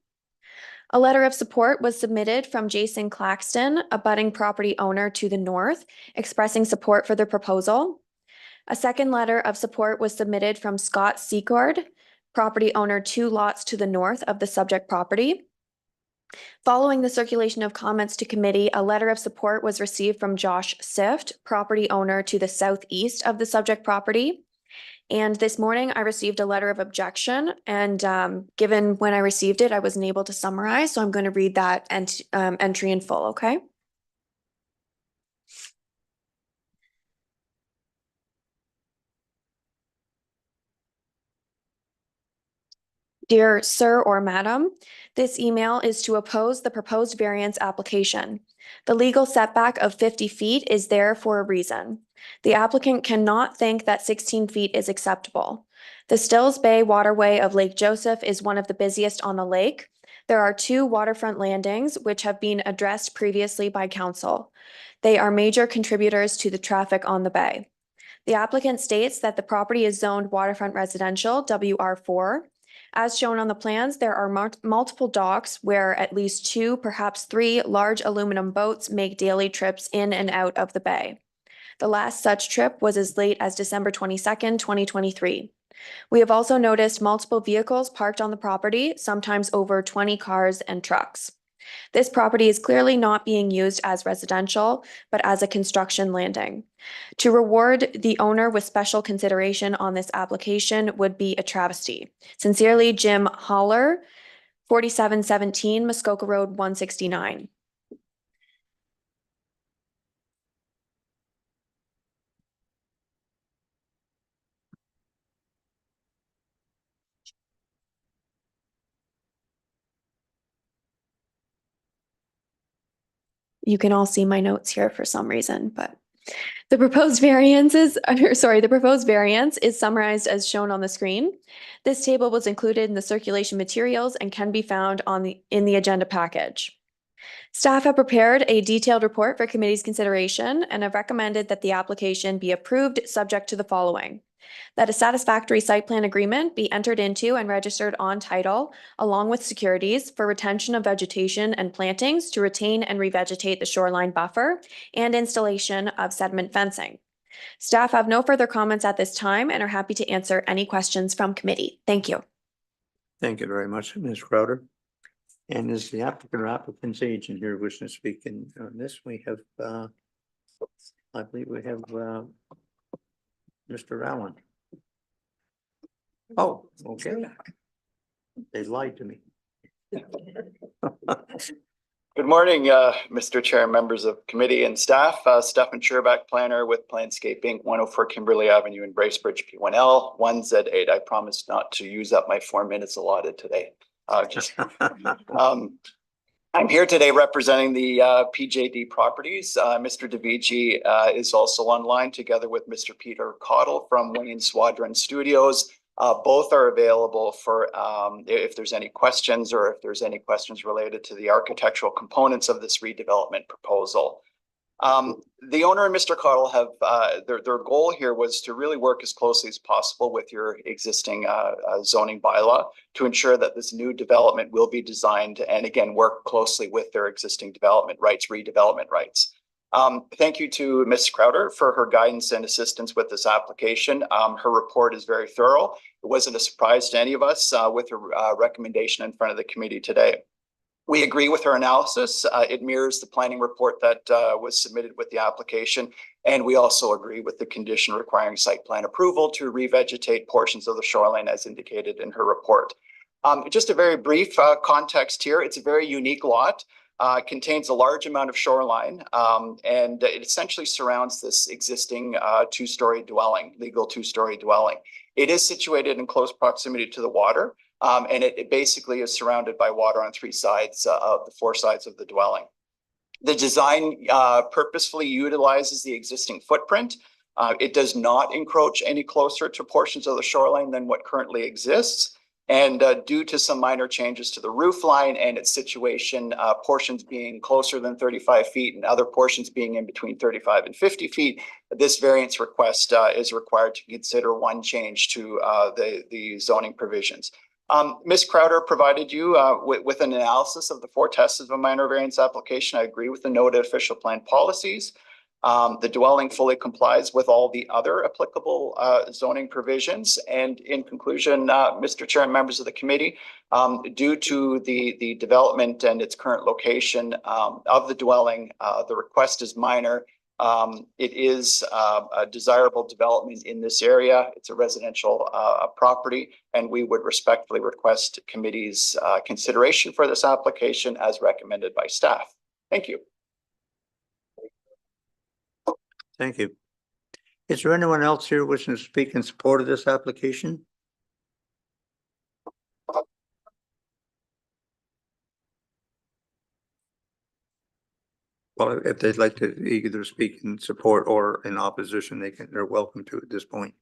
A letter of support was submitted from Jason Claxton, a budding property owner to the north, expressing support for the proposal. A second letter of support was submitted from Scott Secord, property owner 2 lots to the north of the subject property. Following the circulation of comments to committee, a letter of support was received from Josh Sift, property owner to the southeast of the subject property. And this morning I received a letter of objection, and given when I received it, I wasn't able to summarize, so I'm going to read that entry in full, okay? Dear Sir or Madam, this email is to oppose the proposed variance application. The legal setback of 50 feet is there for a reason. The applicant cannot think that 16 feet is acceptable. The Stills Bay waterway of Lake Joseph is one of the busiest on the lake. There are 2 waterfront landings which have been addressed previously by council. They are major contributors to the traffic on the bay. The applicant states that the property is zoned waterfront residential, WR4. As shown on the plans, there are multiple docks where at least 2, perhaps 3 large aluminum boats make daily trips in and out of the bay. The last such trip was as late as December 22nd, 2023. We have also noticed multiple vehicles parked on the property, sometimes over 20 cars and trucks. This property is clearly not being used as residential, but as a construction landing. To reward the owner with special consideration on this application would be a travesty. Sincerely, Jim Holler, 4717 Muskoka Road 169. You can all see my notes here for some reason, but the proposed variance is summarized as shown on the screen. This table was included in the circulation materials and can be found in the agenda package. Staff have prepared a detailed report for committee's consideration and have recommended that the application be approved subject to the following: that a satisfactory site plan agreement be entered into and registered on title, along with securities for retention of vegetation and plantings to retain and revegetate the shoreline buffer and installation of sediment fencing. Staff have no further comments at this time and are happy to answer any questions from committee. Thank you. Thank you very much, Ms. Crowder. And is the applicant or applicant's agent here wishing to speak in on this? We have, I believe we have Mr. Allen. Oh, okay. They lied to me. Good morning, Mr. Chair, members of committee and staff. Stefan Sherback, planner with Planscaping, 104 Kimberley Avenue in Bracebridge, P1L, 1Z8. I promise not to use up my 4 minutes allotted today. I'm here today representing the PJD Properties. Mr. DeVici is also online together with Mr. Peter Cottle from Wayne Swadron Studios. Both are available for if there's any questions or if there's any questions related to the architectural components of this redevelopment proposal. The owner and Mr. Cottle have their goal here was to really work as closely as possible with your existing zoning bylaw to ensure that this new development will be designed and again work closely with their existing development rights, redevelopment rights. Thank you to Ms. Crowder for her guidance and assistance with this application. Her report is very thorough. It wasn't a surprise to any of us with her recommendation in front of the committee today. We agree with her analysis. It mirrors the planning report that was submitted with the application. And we also agree with the condition requiring site plan approval to revegetate portions of the shoreline as indicated in her report. Just a very brief context here. It's a very unique lot. Contains a large amount of shoreline and it essentially surrounds this existing two-story dwelling, legal two-story dwelling. It is situated in close proximity to the water. And it basically is surrounded by water on 3 sides of the 4 sides of the dwelling. The design purposefully utilizes the existing footprint. It does not encroach any closer to portions of the shoreline than what currently exists. And due to some minor changes to the roof line and its situation, portions being closer than 35 feet and other portions being in between 35 and 50 feet, this variance request is required to consider one change to the zoning provisions. Ms. Crowder provided you with an analysis of the 4 tests of a minor variance application. I agree with the noted official plan policies. The dwelling fully complies with all the other applicable zoning provisions. And in conclusion, Mr. Chair and members of the committee, due to the development and its current location of the dwelling, the request is minor. It is a desirable development in this area. It's a residential property, and we would respectfully request committee's consideration for this application as recommended by staff. Thank you. Thank you. Is there anyone else here wishing to speak in support of this application? Well, if they'd like to either speak in support or in opposition, they're welcome to at this point.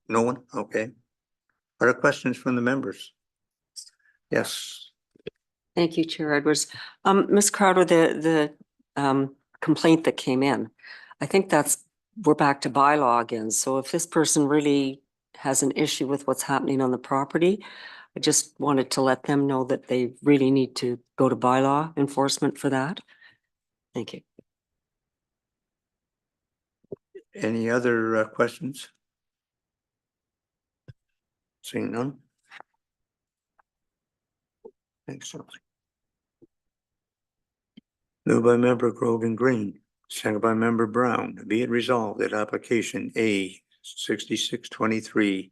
No one? Okay. Are there questions from the members? Yes. Thank you, Chair Edwards. Ms. Crowder, the complaint that came in, I think we're back to bylaw again. So if this person really has an issue with what's happening on the property. I just wanted to let them know that they really need to go to bylaw enforcement for that. Thank you. Any other questions? Seeing none. Thanks, Charlie. Moved by member Grogan Green, second by member Brown. Be it resolved that application A 6623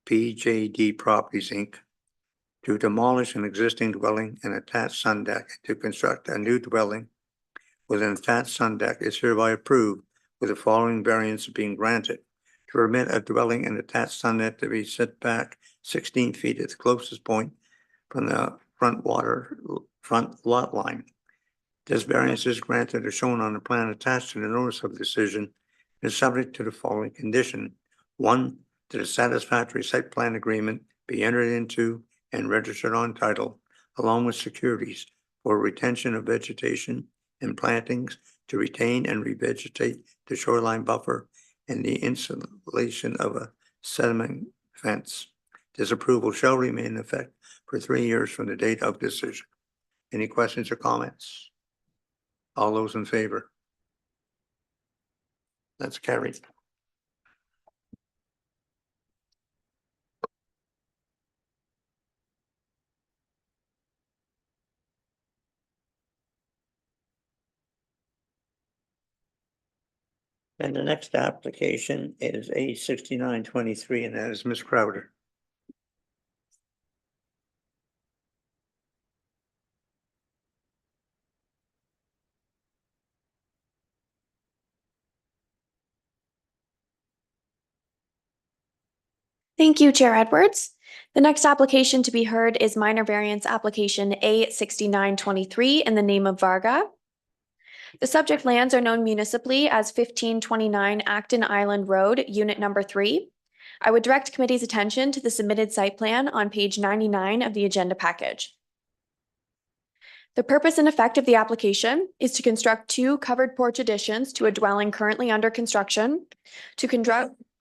PJD Properties Inc. to demolish an existing dwelling and attached sun deck to construct a new dwelling with an attached sun deck is hereby approved with the following variance being granted: to permit a dwelling and attached sun deck to be set back 16 feet at the closest point from the front lot line. This variance is granted as shown on the plan attached to the notice of decision and is subject to the following condition: 1, that a satisfactory site plan agreement be entered into and registered on title, along with securities for retention of vegetation and plantings to retain and revegetate the shoreline buffer and the installation of a sediment fence. This approval shall remain in effect for 3 years from the date of decision. Any questions or comments? All those in favor? That's carried. And the next application is A 6923, and that is Ms. Crowder. Thank you, Chair Edwards. The next application to be heard is minor variance application A 6923 in the name of Varga. The subject lands are known municipally as 1529 Acton Island Road, Unit Number 3. I would direct committee's attention to the submitted site plan on page 99 of the agenda package. The purpose and effect of the application is to construct 2 covered porch additions to a dwelling currently under construction, to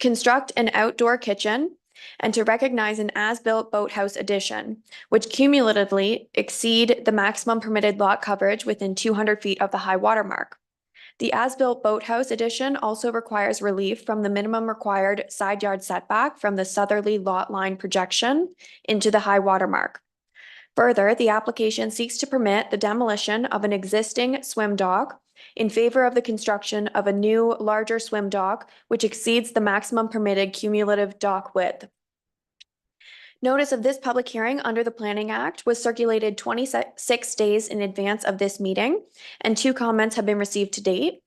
construct an outdoor kitchen, and to recognize an as-built boathouse addition, which cumulatively exceed the maximum permitted lot coverage within 200 feet of the high water mark. The as-built boathouse addition also requires relief from the minimum required side yard setback from the southerly lot line projection into the high water mark. Further, the application seeks to permit the demolition of an existing swim dock in favor of the construction of a new, larger swim dock, which exceeds the maximum permitted cumulative dock width. Notice of this public hearing under the Planning Act was circulated 26 days in advance of this meeting, and 2 comments have been received to date.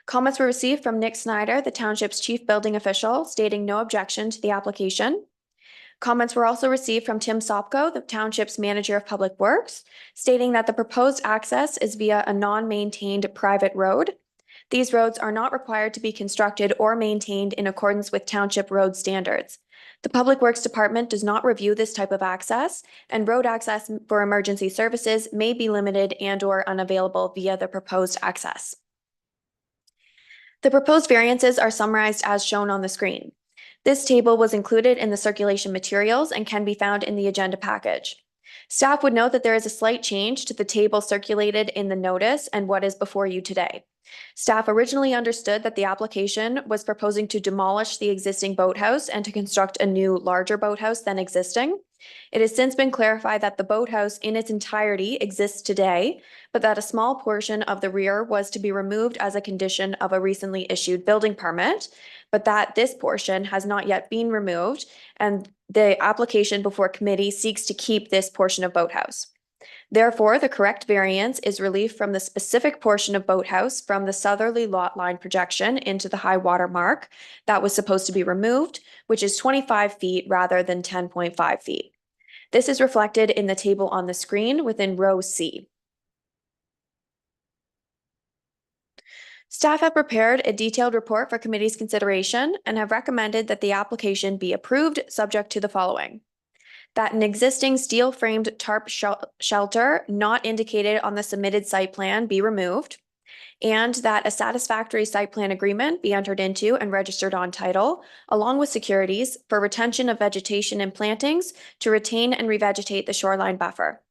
Comments were received from Nick Snyder, the township's chief building official, stating no objection to the application. Comments were also received from Tim Sopko, the township's manager of public works, stating that the proposed access is via a non-maintained private road. These roads are not required to be constructed or maintained in accordance with township road standards. The Public Works Department does not review this type of access, and road access for emergency services may be limited and/or unavailable via the proposed access. The proposed variances are summarized as shown on the screen. This table was included in the circulation materials and can be found in the agenda package. Staff would note that there is a slight change to the table circulated in the notice and what is before you today. Staff originally understood that the application was proposing to demolish the existing boathouse and to construct a new, larger boathouse than existing. It has since been clarified that the boathouse in its entirety exists today, but that a small portion of the rear was to be removed as a condition of a recently issued building permit, but that this portion has not yet been removed, and the application before committee seeks to keep this portion of boathouse. Therefore, the correct variance is relief from the specific portion of boathouse from the southerly lot line projection into the high water mark that was supposed to be removed, which is 25 feet rather than 10.5 feet. This is reflected in the table on the screen within row C. Staff have prepared a detailed report for committee's consideration and have recommended that the application be approved subject to the following: that an existing steel-framed tarp shelter not indicated on the submitted site plan be removed, and that a satisfactory site plan agreement be entered into and registered on title, along with securities for retention of vegetation and plantings to retain and revegetate the shoreline buffer.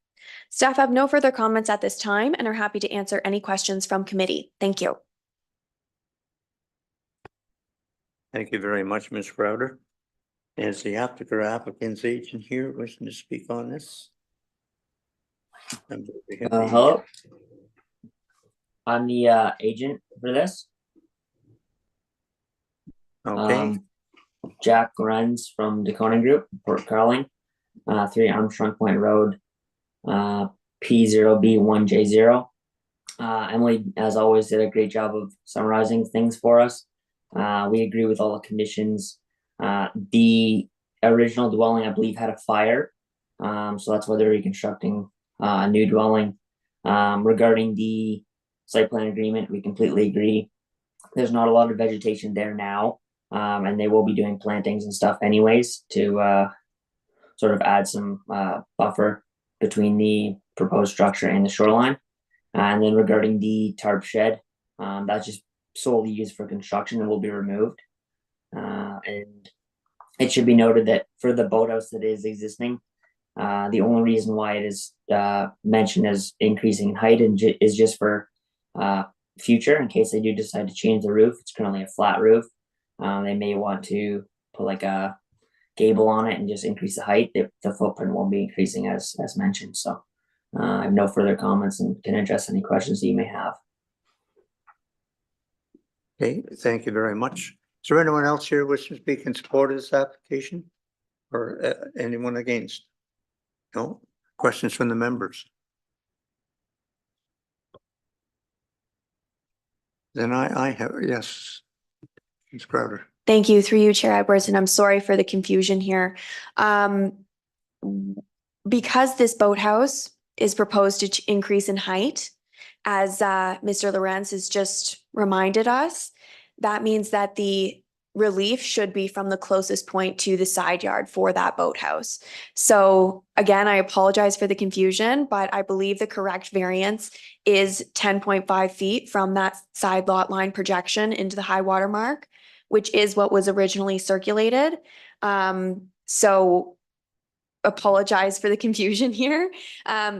Staff have no further comments at this time and are happy to answer any questions from committee. Thank you. Thank you very much, Ms. Crowder. Is the applicant's agent here wishing to speak on this? Hello. I'm the agent for this. Okay, Jack Lorenz from Dakota Group, Port Carling, 3 Armstrong Point Road, P0B1J0. Emily, as always, did a great job of summarizing things for us. We agree with all the conditions. The original dwelling, I believe, had a fire, so that's why they're reconstructing a new dwelling. Regarding the site plan agreement, we completely agree. There's not a lot of vegetation there now, and they will be doing plantings and stuff anyways to sort of add some buffer between the proposed structure and the shoreline. And then regarding the tarp shed, that's just solely used for construction and will be removed. And it should be noted that for the boathouse that is existing, the only reason why it is mentioned as increasing in height is just for future, in case they do decide to change the roof. It's currently a flat roof. They may want to put like a gable on it and just increase the height. The footprint won't be increasing as mentioned. So I have no further comments and can address any questions that you may have. okay, thank you very much. Is there anyone else here wishing to speak in support of this application? Or anyone against? No? Questions from the members? Then I have, yes. Ms. Crowder. Thank you, through you, Chair Edwards, and I'm sorry for the confusion here. Because this boathouse is proposed to increase in height, as Mr. Lorenz has just reminded us, that means that the relief should be from the closest point to the side yard for that boathouse. So again, I apologize for the confusion, but I believe the correct variance is 10.5 feet from that side lot line projection into the high water mark, which is what was originally circulated. So apologize for the confusion here.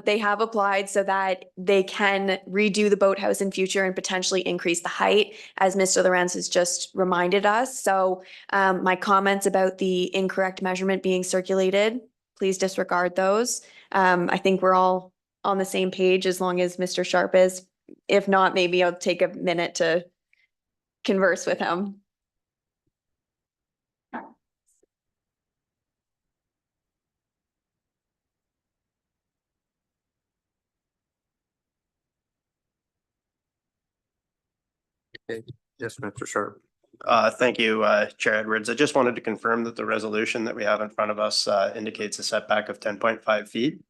They have applied so that they can redo the boathouse in future and potentially increase the height, as Mr. Lorenz has just reminded us. So my comments about the incorrect measurement being circulated, please disregard those. I think we're all on the same page as long as Mr. Sharp is. If not, maybe I'll take a minute to converse with him. Yes, Mr. Sharp. Thank you, Chair Edwards. I just wanted to confirm that the resolution that we have in front of us indicates a setback of 10.5 feet.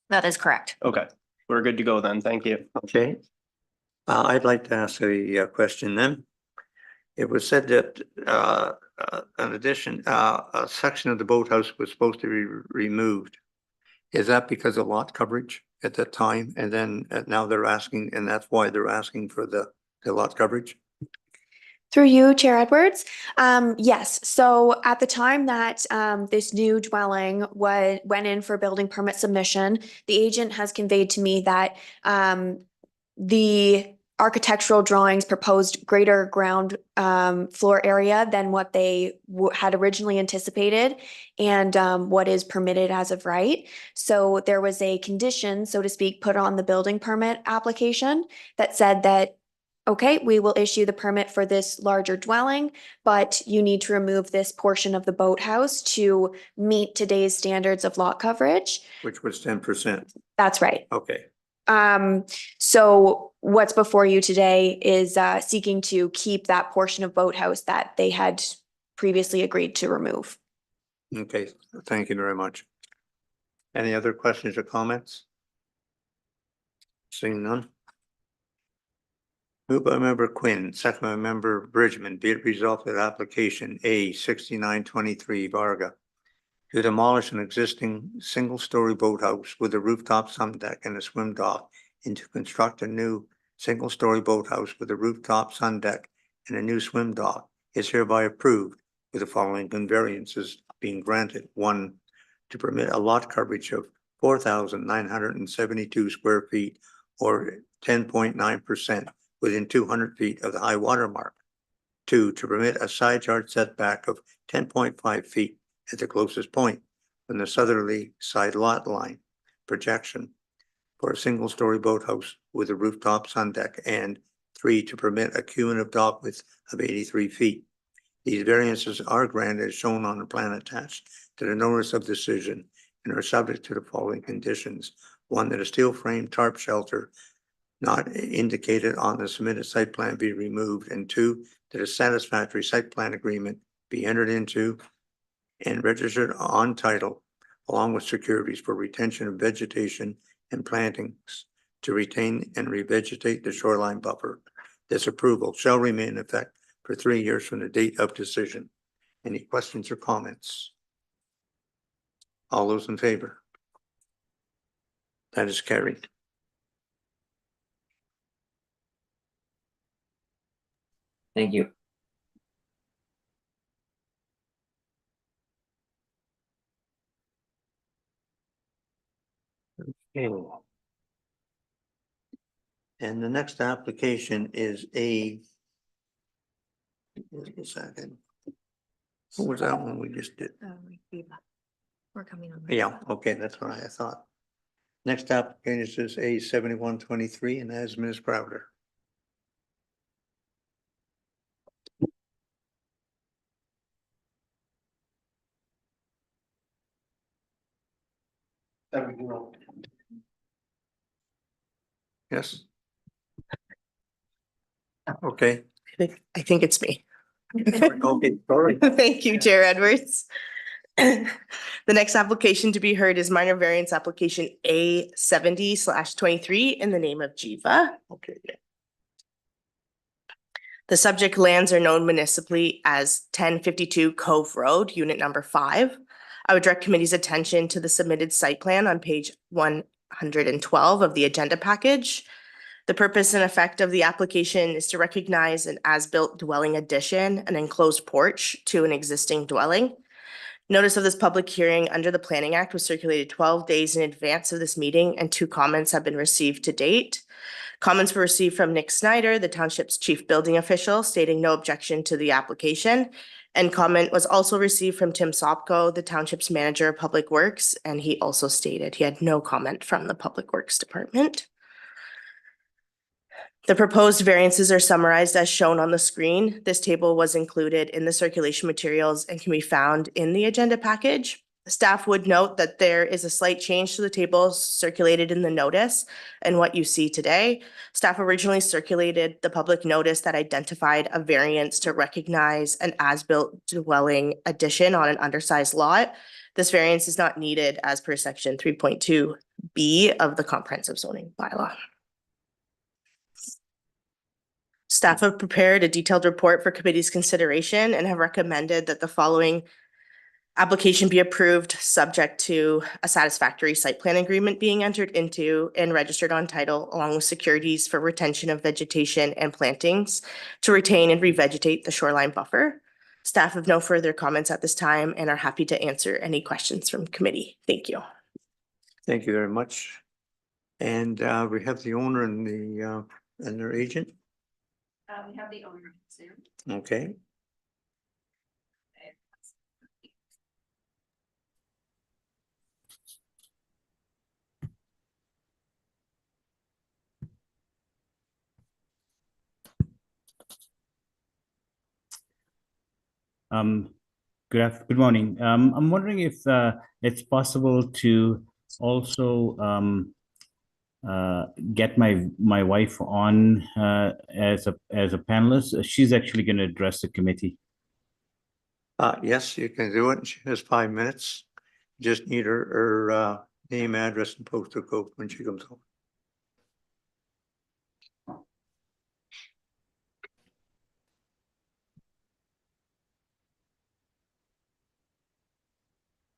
That is correct. Okay, we're good to go then. Thank you. Okay. I'd like to ask a question then. It was said that in addition, a section of the boathouse was supposed to be removed. Is that because of lot coverage at that time? And then now they're asking, and that's why they're asking for the lot coverage? Through you, Chair Edwards. Yes, so at the time that this new dwelling went in for building permit submission, the agent has conveyed to me that the architectural drawings proposed greater ground floor area than what they had originally anticipated and what is permitted as of right. So there was a condition, so to speak, put on the building permit application that said that, okay, we will issue the permit for this larger dwelling, but you need to remove this portion of the boathouse to meet today's standards of lot coverage. Which was 10%. That's right. Okay. So what's before you today is seeking to keep that portion of boathouse that they had previously agreed to remove. Okay, thank you very much. Any other questions or comments? Seeing none. Moved by member Quinn, second by member Bridgman, be it resolved that application A 6923 Varga to demolish an existing single-story boathouse with a rooftop sun deck and a swim dock and to construct a new single-story boathouse with a rooftop sun deck and a new swim dock is hereby approved with the following variances being granted. 1, to permit a lot coverage of 4,972 square feet or 10.9% within 200 feet of the high water mark. 2, to permit a side yard setback of 10.5 feet at the closest point from the southerly side lot line projection for a single-story boathouse with a rooftop sun deck. And 3, to permit a cumulative dock width of 83 feet. These variances are granted as shown on the plan attached to the notice of decision and are subject to the following conditions. 1, that a steel frame tarp shelter not indicated on the submitted site plan be removed. And 2, that a satisfactory site plan agreement be entered into and registered on title along with securities for retention of vegetation and plantings to retain and revegetate the shoreline buffer. This approval shall remain in effect for 3 years from the date of decision. Any questions or comments? All those in favor? That is carried. Thank you. Okay. And the next application is just a second. What was that one we just did? We're coming on. Yeah, okay, that's what I thought. Next application is A 7123 and as Ms. Crowder. Yes. Okay. I think it's me. Okay, sorry. Thank you, Chair Edwards. The next application to be heard is minor variance application A 70/23 in the name of Jiva. Okay. The subject lands are known municipally as 1052 Cove Road, unit number 5. I would direct committee's attention to the submitted site plan on page 112 of the agenda package. The purpose and effect of the application is to recognize an as-built dwelling addition, an enclosed porch to an existing dwelling. Notice of this public hearing under the Planning Act was circulated 12 days in advance of this meeting, and 2 comments have been received to date. Comments were received from Nick Snyder, the township's chief building official, stating no objection to the application. And comment was also received from Tim Sopko, the township's manager of public works, and he also stated he had no comment from the public works department. The proposed variances are summarized as shown on the screen. This table was included in the circulation materials and can be found in the agenda package. Staff would note that there is a slight change to the tables circulated in the notice and what you see today. Staff originally circulated the public notice that identified a variance to recognize an as-built dwelling addition on an undersized lot. This variance is not needed as per section 3.2B of the comprehensive zoning bylaw. Staff have prepared a detailed report for committee's consideration and have recommended that the following application be approved, subject to a satisfactory site plan agreement being entered into and registered on title, along with securities for retention of vegetation and plantings to retain and revegetate the shoreline buffer. Staff have no further comments at this time and are happy to answer any questions from committee. Thank you. Thank you very much. And we have the owner and their agent. We have the owner. Okay. Good morning. I'm wondering if it's possible to also get my wife on as a panelist. She's actually going to address the committee. Yes, you can do it. She has 5 minutes. Just need her name, address, and postal code when she comes home.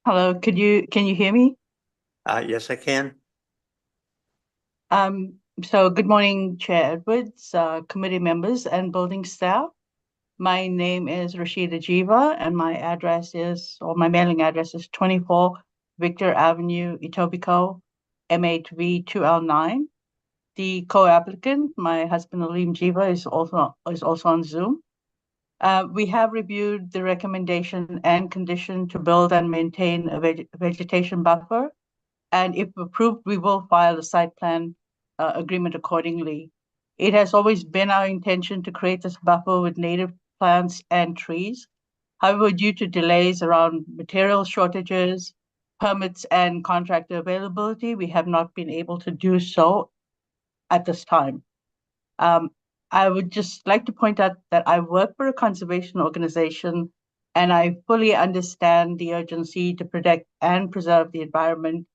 Hello, can you hear me? Yes, I can. So good morning, Chair Edwards, committee members and building staff. My name is Rashida Jiva and my address is, or my mailing address is 24 Victor Avenue, Etobicoke, M8V 2L9. The co-applicant, my husband Aleem Jiva, is also on Zoom. We have reviewed the recommendation and condition to build and maintain a vegetation buffer. And if approved, we will file a site plan agreement accordingly. It has always been our intention to create this buffer with native plants and trees. However, due to delays around material shortages, permits, and contractor availability, we have not been able to do so at this time. I would just like to point out that I work for a conservation organization and I fully understand the urgency to protect and preserve the environment.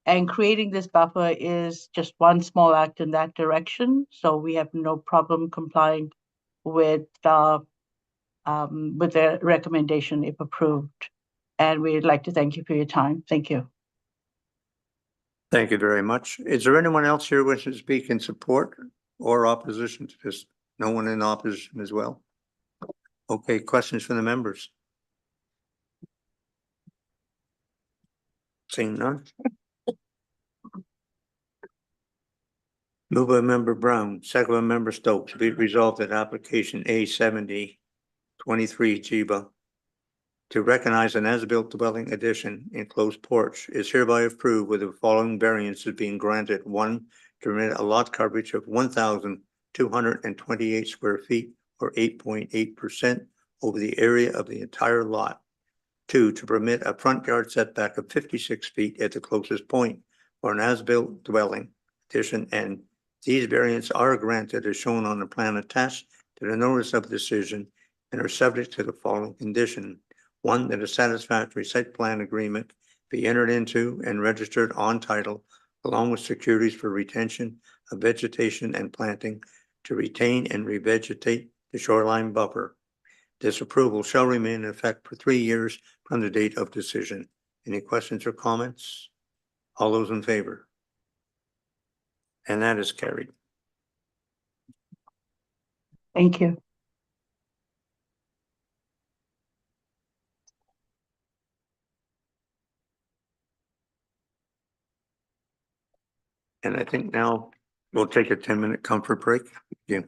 And creating this buffer is just one small act in that direction. So we have no problem complying with the recommendation if approved. And we'd like to thank you for your time. Thank you. Thank you very much. Is there anyone else here wishing to speak in support or opposition to this? No one in opposition as well? Okay, questions from the members? Seeing none? Moved by member Brown, second by member Stokes, be it resolved that application A70 23 Jiba to recognize an as-built dwelling addition enclosed porch is hereby approved with the following variances being granted. 1, to permit a lot coverage of 1,228 square feet or 8.8% over the area of the entire lot. 2, to permit a front yard setback of 56 feet at the closest point for an as-built dwelling addition, and these variants are granted as shown on the plan attached to the notice of decision and are subject to the following condition. 1, that a satisfactory site plan agreement be entered into and registered on title, along with securities for retention of vegetation and planting to retain and revegetate the shoreline buffer. This approval shall remain in effect for 3 years from the date of decision. Any questions or comments? All those in favor? And that is carried. Thank you. And I think now we'll take a 10-minute comfort break. Yeah.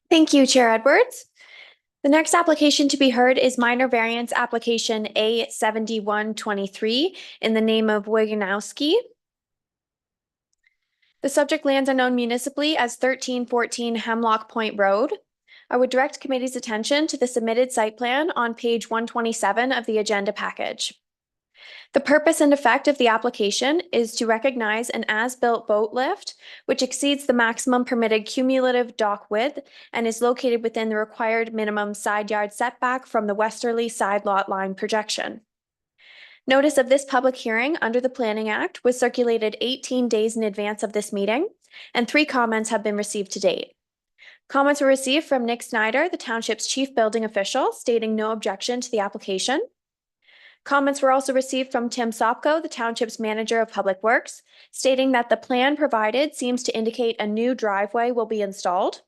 Thank you, Chair Edwards. The next application to be heard is minor variance application A7123 in the name of Wiganowski. The subject lands are known municipally as 1314 Hemlock Point Road. I would direct committee's attention to the submitted site plan on page 127 of the agenda package. The purpose and effect of the application is to recognize an as-built boat lift, which exceeds the maximum permitted cumulative dock width and is located within the required minimum side yard setback from the westerly side lot line projection. Notice of this public hearing under the Planning Act was circulated 18 days in advance of this meeting, and 3 comments have been received to date. Comments were received from Nick Snyder, the township's chief building official, stating no objection to the application. Comments were also received from Tim Sopko, the township's manager of public works, stating that the plan provided seems to indicate a new driveway will be installed.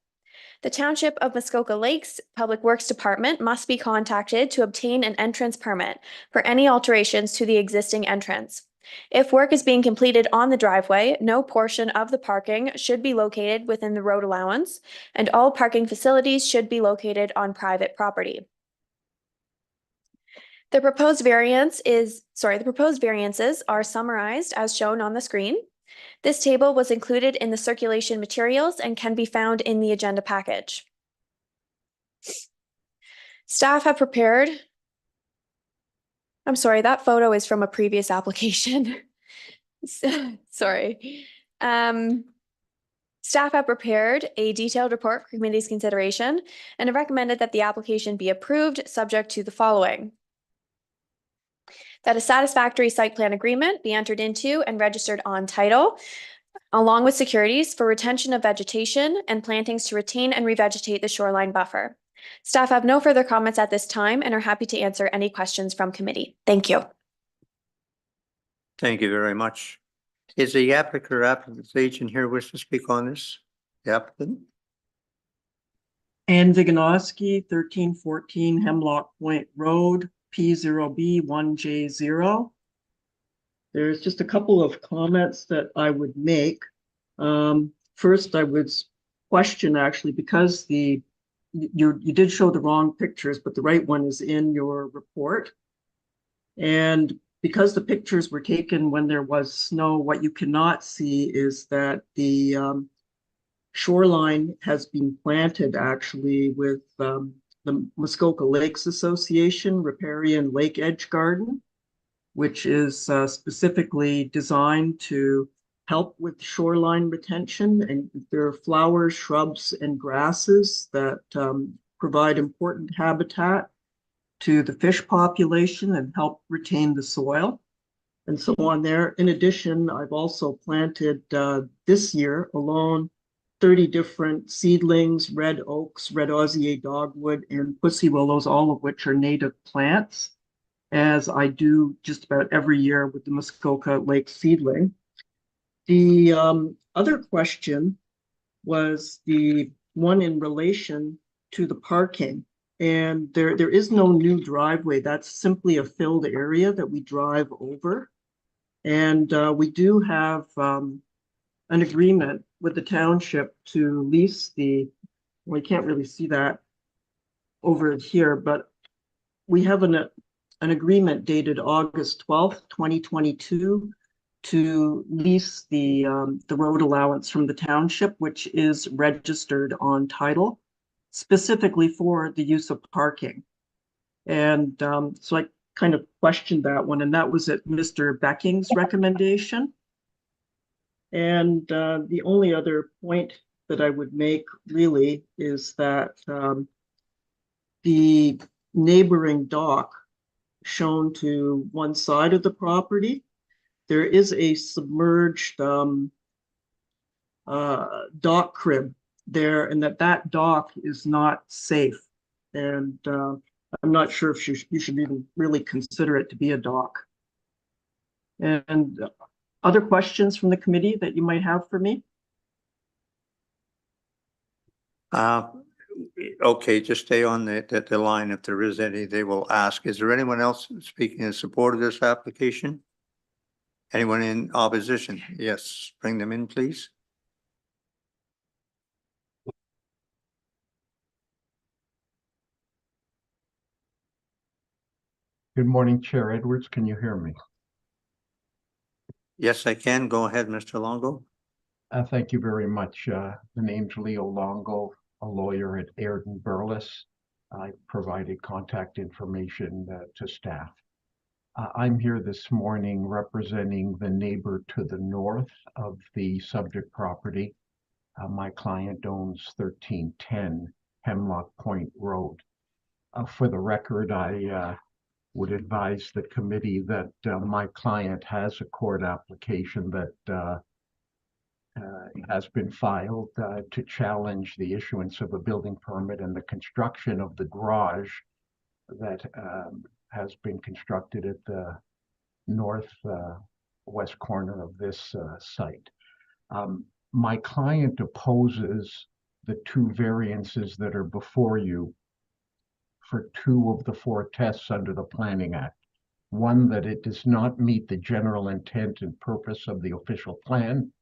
The Township of Muskoka Lakes Public Works Department must be contacted to obtain an entrance permit for any alterations to the existing entrance. If work is being completed on the driveway, no portion of the parking should be located within the road allowance, and all parking facilities should be located on private property. The proposed variances are summarized as shown on the screen. This table was included in the circulation materials and can be found in the agenda package. Staff have prepared. I'm sorry, that photo is from a previous application. Sorry. Staff have prepared a detailed report for committee's consideration and have recommended that the application be approved subject to the following. That a satisfactory site plan agreement be entered into and registered on title, along with securities for retention of vegetation and plantings to retain and revegetate the shoreline buffer. Staff have no further comments at this time and are happy to answer any questions from committee. Thank you. Thank you very much. Is the applicant or applicant's agent here wish to speak on this? The applicant? Ann Viganowski, 1314 Hemlock Point Road, P0B1J0. There's just a couple of comments that I would make. First, I would question actually, because you did show the wrong pictures, but the right one is in your report. And because the pictures were taken when there was snow, what you cannot see is that the shoreline has been planted actually with the Muskoka Lakes Association Riparian Lake Edge Garden, which is specifically designed to help with shoreline retention. And there are flowers, shrubs, and grasses that provide important habitat to the fish population and help retain the soil and so on there. In addition, I've also planted this year alone 30 different seedlings, red oaks, red Osier dogwood, and pussy willows, all of which are native plants, as I do just about every year with the Muskoka Lake seedling. The other question was the one in relation to the parking. And there is no new driveway. That's simply a filled area that we drive over. And we do have an agreement with the township to lease we can't really see that over here, but we have an agreement dated August 12th, 2022 to lease the road allowance from the township, which is registered on title, specifically for the use of parking. And so I kind of questioned that one, and that was at Mr. Becking's recommendation. And the only other point that I would make really is that the neighboring dock shown to one side of the property, there is a submerged dock crib there, and that dock is not safe. And I'm not sure if you should even really consider it to be a dock. And other questions from the committee that you might have for me? Okay, just stay on the line. If there is any, they will ask. Is there anyone else speaking in support of this application? Anyone in opposition? Yes, bring them in, please. Good morning, Chair Edwards. Can you hear me? Yes, I can. Go ahead, Mr. Longo. Thank you very much. The name's Leo Longo, a lawyer at Airden Burles. I provided contact information to staff. I'm here this morning representing the neighbor to the north of the subject property. My client owns 1310 Hemlock Point Road. For the record, I would advise the committee that my client has a court application that has been filed to challenge the issuance of a building permit and the construction of the garage that has been constructed at the north west corner of this site. My client opposes the two variances that are before you for two of the four tests under the Planning Act. One, that it does not meet the general intent and purpose of the official plan.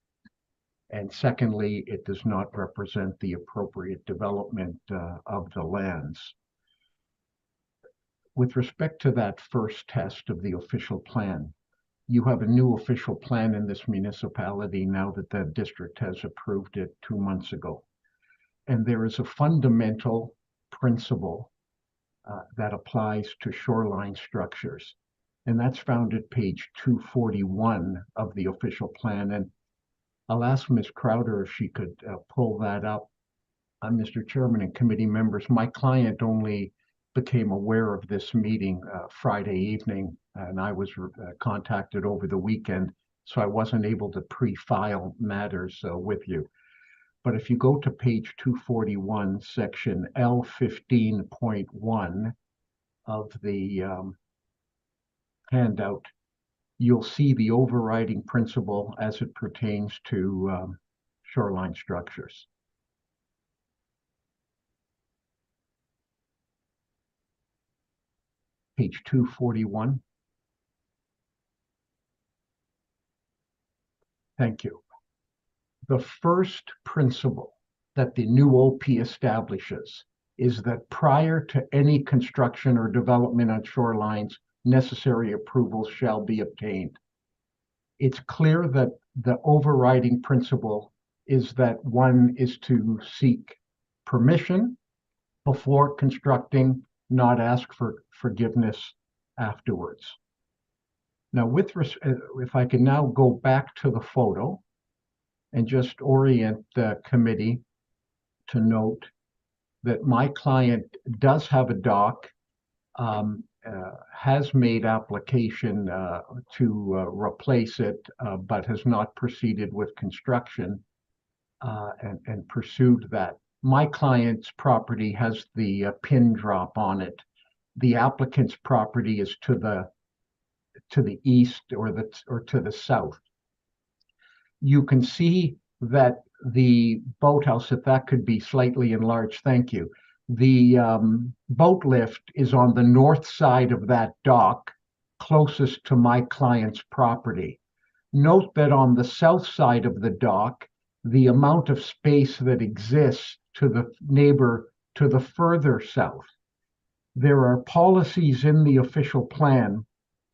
And secondly, it does not represent the appropriate development of the lands. With respect to that first test of the official plan, you have a new official plan in this municipality now that the district has approved it 2 months ago. And there is a fundamental principle that applies to shoreline structures. And that's found at page 241 of the official plan. And I'll ask Ms. Crowder if she could pull that up. Mr. Chairman and committee members, my client only became aware of this meeting Friday evening, and I was contacted over the weekend, so I wasn't able to pre-file matters with you. But if you go to page 241, section L15.1 of the handout, you'll see the overriding principle as it pertains to shoreline structures. Page 241. Thank you. The first principle that the new OP establishes is that prior to any construction or development on shorelines, necessary approvals shall be obtained. It's clear that the overriding principle is that one is to seek permission before constructing, not ask for forgiveness afterwards. Now, if I can now go back to the photo and just orient the committee to note that my client does have a dock, has made application to replace it, but has not proceeded with construction and pursued that. My client's property has the pin drop on it. The applicant's property is to the east or to the south. You can see that the boathouse, if that could be slightly enlarged, thank you. The boat lift is on the north side of that dock, closest to my client's property. Note that on the south side of the dock, the amount of space that exists to the neighbor to the further south. There are policies in the official plan,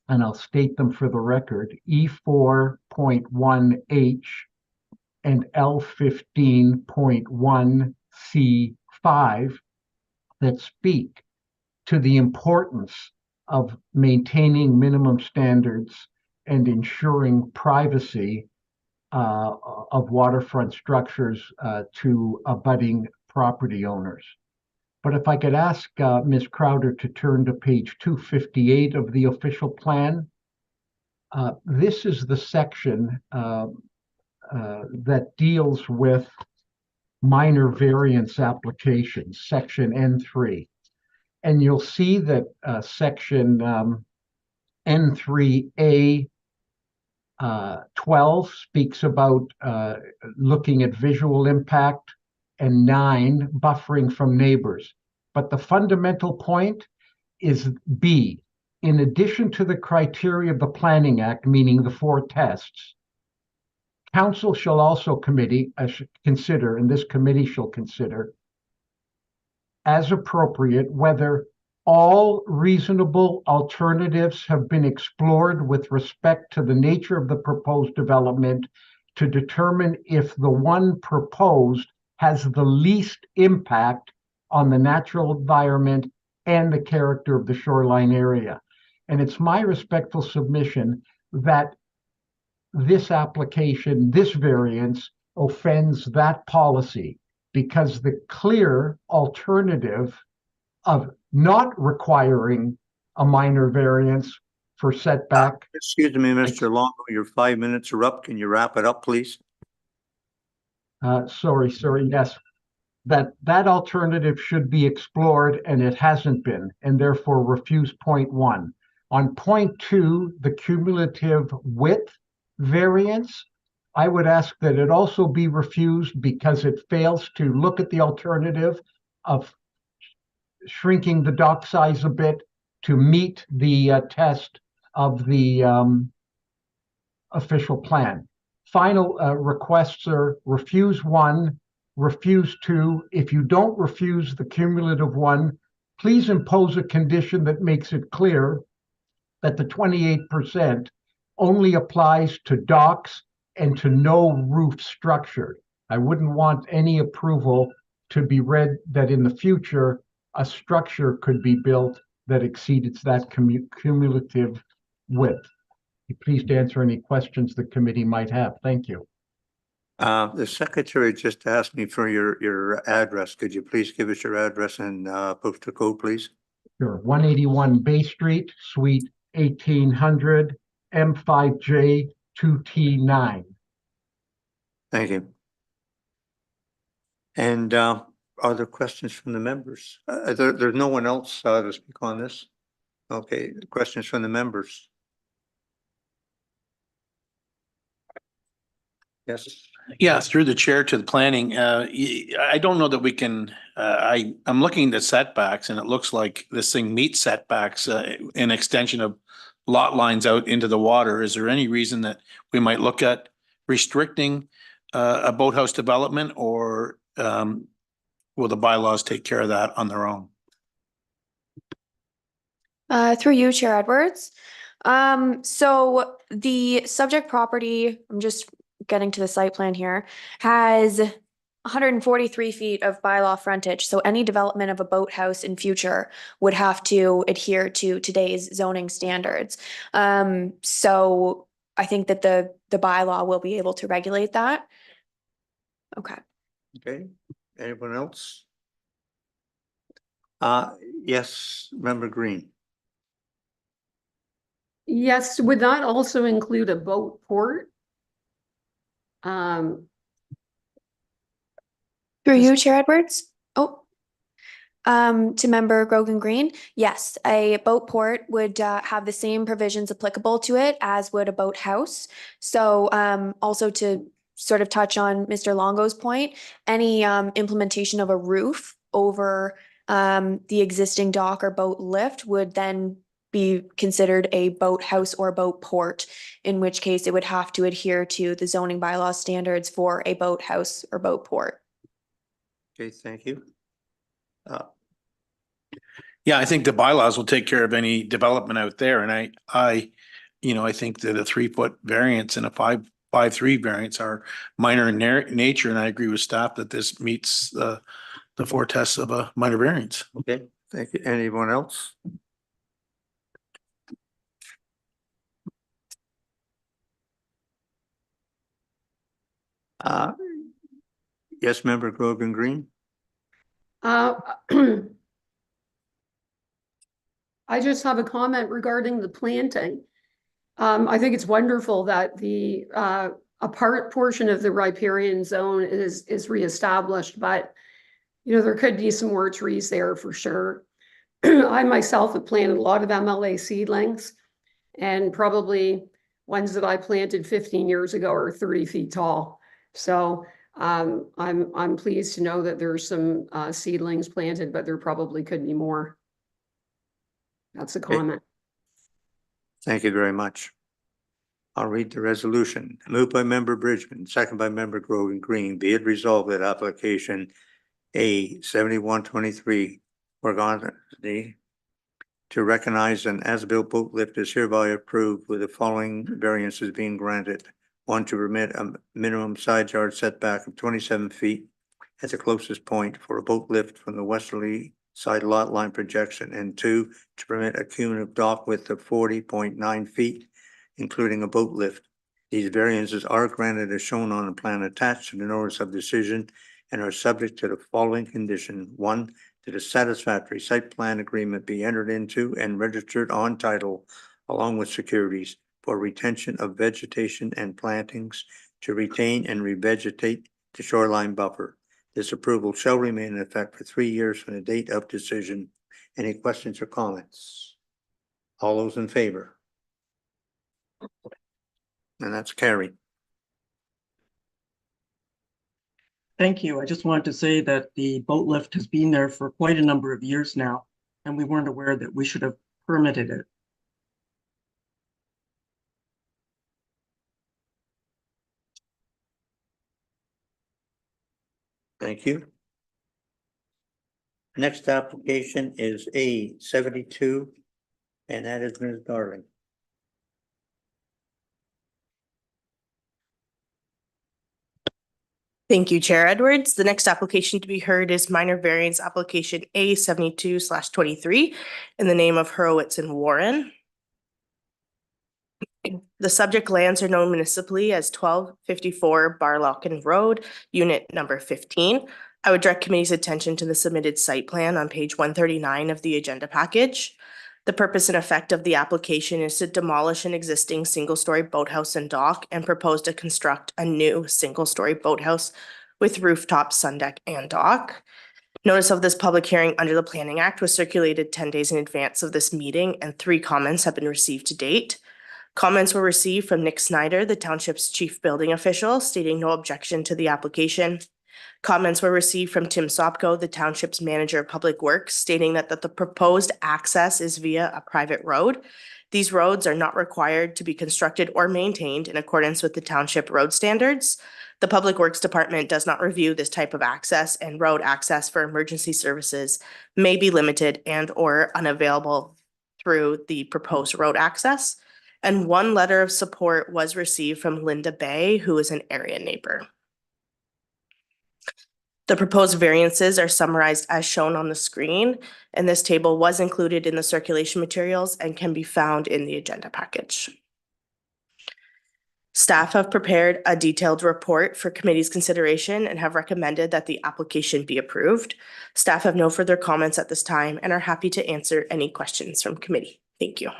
and I'll state them for the record, E4.1H and L15.1C5, that speak to the importance of maintaining minimum standards and ensuring privacy of waterfront structures to abutting property owners. But if I could ask Ms. Crowder to turn to page 258 of the official plan, this is the section that deals with minor variance applications, section N3. And you'll see that section N3A 12 speaks about looking at visual impact, and 9, buffering from neighbors. But the fundamental point is B. In addition to the criteria of the Planning Act, meaning the 4 tests, Council shall also consider, and this committee shall consider, as appropriate, whether all reasonable alternatives have been explored with respect to the nature of the proposed development to determine if the one proposed has the least impact on the natural environment and the character of the shoreline area. And it's my respectful submission that this application, this variance, offends that policy because the clear alternative of not requiring a minor variance for setback. Excuse me, Mr. Longo, your 5 minutes are up. Can you wrap it up, please? Sorry, yes. That alternative should be explored and it hasn't been, and therefore refuse point 1. On point 2, the cumulative width variance, I would ask that it also be refused because it fails to look at the alternative of shrinking the dock size a bit to meet the test of the official plan. Final requests are refuse 1, refuse 2. If you don't refuse the cumulative 1, please impose a condition that makes it clear that the 28% only applies to docks and to no roof structure. I wouldn't want any approval to be read that in the future a structure could be built that exceeds that cumulative width. Please answer any questions the committee might have. Thank you. The secretary just asked me for your address. Could you please give us your address and postal code, please? Sure. 181 Bay Street, Suite 1800, M5J 2T9. Thank you. And are there questions from the members? There's no one else to speak on this. Okay, questions from the members. Yes. Yeah, through the chair to the planning. I don't know that we can, I'm looking at the setbacks and it looks like this thing meets setbacks, an extension of lot lines out into the water. Is there any reason that we might look at restricting a boathouse development, or will the bylaws take care of that on their own? Through you, Chair Edwards. So the subject property, I'm just getting to the site plan here, has 143 feet of bylaw frontage. So any development of a boathouse in future would have to adhere to today's zoning standards. So I think that the bylaw will be able to regulate that. Okay. Okay. Anyone else? Yes, Member Green. Yes, would that also include a boat port? Through you, Chair Edwards. To Member Grogan Green, yes, a boat port would have the same provisions applicable to it as would a boathouse. So also to sort of touch on Mr. Longo's point, any implementation of a roof over the existing dock or boat lift would then be considered a boathouse or boat port, in which case it would have to adhere to the zoning bylaw standards for a boathouse or boat port. Okay, thank you. Yeah, I think the bylaws will take care of any development out there. And I think that a 3-foot variance and a 5.3 variance are minor in nature. And I agree with staff that this meets the 4 tests of a minor variance. Okay, thank you. Anyone else? Yes, Member Grogan Green. I just have a comment regarding the planting. I think it's wonderful that the a portion of the riparian zone is reestablished, but there could be some more trees there for sure. I myself have planted a lot of MLA seedlings, and probably ones that I planted 15 years ago are 30 feet tall. So I'm pleased to know that there's some seedlings planted, but there probably could be more. That's a comment. Thank you very much. I'll read the resolution. Moved by Member Bridgman, second by Member Grogan Green. Be it resolved that application A 7123 Organdony to recognize an as-built boat lift is hereby approved with the following variances being granted. One, to permit a minimum side yard setback of 27 feet at the closest point for a boat lift from the westerly side lot line projection. And two, to permit a cumulative dock width of 40.9 feet, including a boat lift. These variances are granted as shown on the plan attached to the notice of decision and are subject to the following condition. One, that a satisfactory site plan agreement be entered into and registered on title along with securities for retention of vegetation and plantings to retain and revegetate the shoreline buffer. This approval shall remain in effect for 3 years from the date of decision. Any questions or comments? All those in favor? And that's carried. Thank you. I just wanted to say that the boat lift has been there for quite a number of years now, and we weren't aware that we should have permitted it. Thank you. Next application is A72, and that is Ms. Darling. Thank you, Chair Edwards. The next application to be heard is minor variance application A72/23 in the name of Hurwitz and Warren. The subject lands are known municipally as 1254 Barlocken Road, unit number 15. I would direct committee's attention to the submitted site plan on page 139 of the agenda package. The purpose and effect of the application is to demolish an existing single-story boathouse and dock and propose to construct a new single-story boathouse with rooftop, sun deck, and dock. Notice of this public hearing under the Planning Act was circulated 10 days in advance of this meeting, and 3 comments have been received to date. Comments were received from Nick Snyder, the township's chief building official, stating no objection to the application. Comments were received from Tim Sopko, the township's manager of public works, stating that the proposed access is via a private road. These roads are not required to be constructed or maintained in accordance with the township road standards. The Public Works Department does not review this type of access, and road access for emergency services may be limited and or unavailable through the proposed road access. And 1 letter of support was received from Linda Bay, who is an area neighbor. The proposed variances are summarized as shown on the screen, and this table was included in the circulation materials and can be found in the agenda package. Staff have prepared a detailed report for committee's consideration and have recommended that the application be approved. Staff have no further comments at this time and are happy to answer any questions from committee. Thank you.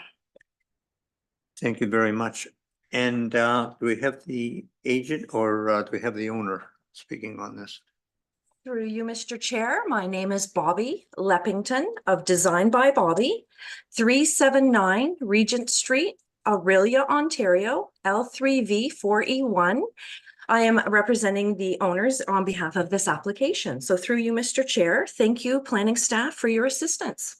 Thank you very much. And do we have the agent or do we have the owner speaking on this? Through you, Mr. Chair, my name is Bobby Leppington of Design by Bobby, 379 Regent Street, Aurelia, Ontario, L3V4E1. I am representing the owners on behalf of this application. So through you, Mr. Chair, thank you, planning staff, for your assistance.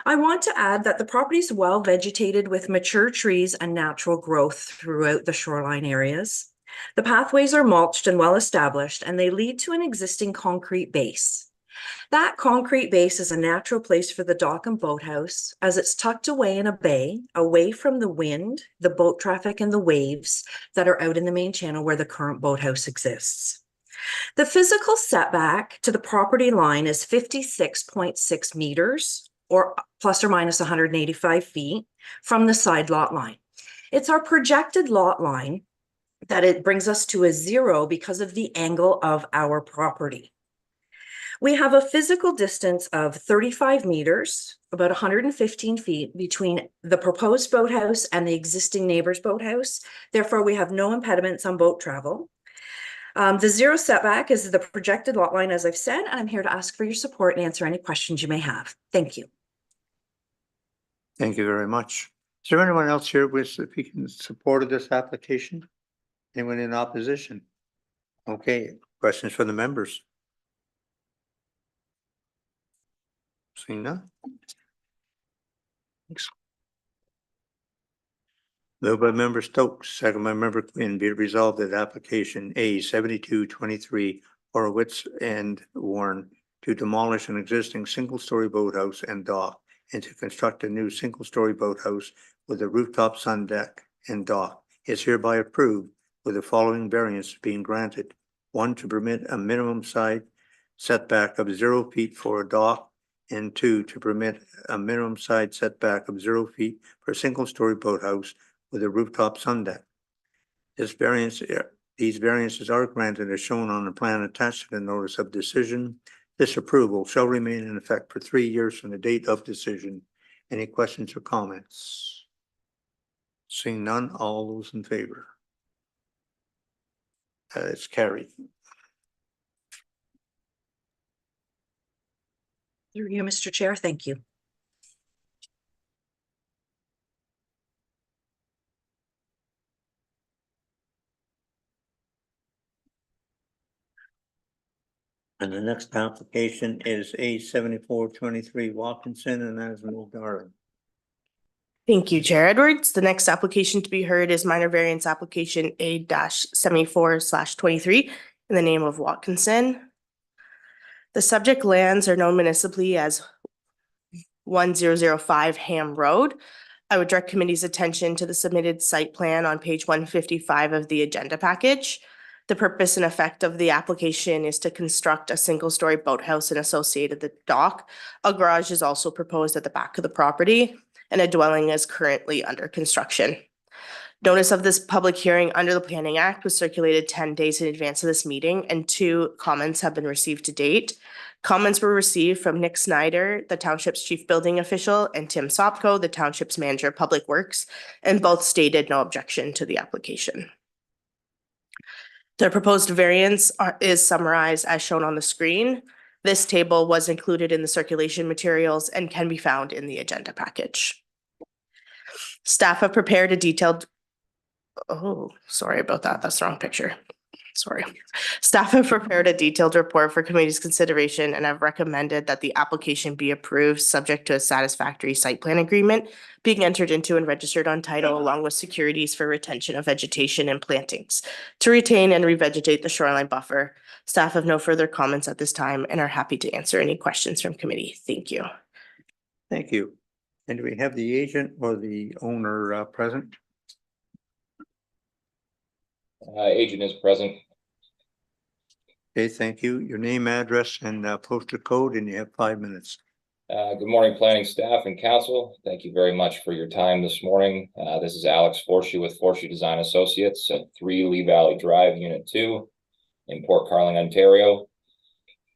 I want to add that the property is well vegetated with mature trees and natural growth throughout the shoreline areas. The pathways are mulched and well established, and they lead to an existing concrete base. That concrete base is a natural place for the dock and boathouse, as it's tucked away in a bay, away from the wind, the boat traffic, and the waves that are out in the main channel where the current boathouse exists. The physical setback to the property line is 56.6 meters, or plus or minus 185 feet from the side lot line. It's our projected lot line that it brings us to a 0 because of the angle of our property. We have a physical distance of 35 meters, about 115 feet between the proposed boathouse and the existing neighbor's boathouse. Therefore, we have no impediments on boat travel. The 0 setback is the projected lot line, as I've said, and I'm here to ask for your support and answer any questions you may have. Thank you. Thank you very much. Is there anyone else here with speaking in support of this application? Anyone in opposition? Okay, questions for the members? Seeing none? Thanks. Moved by member Stokes, second by member Quinn, be it resolved that application A7223 Horowitz and Warren to demolish an existing single-story boathouse and dock and to construct a new single-story boathouse with a rooftop sun deck and dock is hereby approved with the following variance being granted. 1, to permit a minimum side setback of 0 feet for a dock, and 2, to permit a minimum side setback of 0 feet for a single-story boathouse with a rooftop sun deck. These variances are granted as shown on the plan attached to the notice of decision. This approval shall remain in effect for 3 years from the date of decision. Any questions or comments? Seeing none, all those in favor? It's carried. Through you, Mr. Chair, thank you. And the next application is A7423 Watkinson, and that is Medora. Thank you, Chair Edwards. The next application to be heard is minor variance application A-74/23 in the name of Watkinson. The subject lands are known municipally as 1005 Ham Road. I would direct committee's attention to the submitted site plan on page 155 of the agenda package. The purpose and effect of the application is to construct a single-story boathouse and associated the dock. A garage is also proposed at the back of the property, and a dwelling is currently under construction. Notice of this public hearing under the Planning Act was circulated 10 days in advance of this meeting, and 2 comments have been received to date. Comments were received from Nick Snyder, the township's chief building official, and Tim Sopko, the township's manager of public works, and both stated no objection to the application. The proposed variance is summarized as shown on the screen. This table was included in the circulation materials and can be found in the agenda package. Staff have prepared a detailed, sorry about that. That's the wrong picture. Sorry. Staff have prepared a detailed report for committee's consideration and have recommended that the application be approved subject to a satisfactory site plan agreement being entered into and registered on title along with securities for retention of vegetation and plantings to retain and revegetate the shoreline buffer. Staff have no further comments at this time and are happy to answer any questions from committee. Thank you. Thank you. And do we have the agent or the owner present? Agent is present. Okay, thank you. Your name, address, and postal code, and you have 5 minutes. Good morning, planning staff and council. Thank you very much for your time this morning. This is Alex Forshy with Forshy Design Associates at 3 Lee Valley Drive, Unit 2 in Port Carling, Ontario.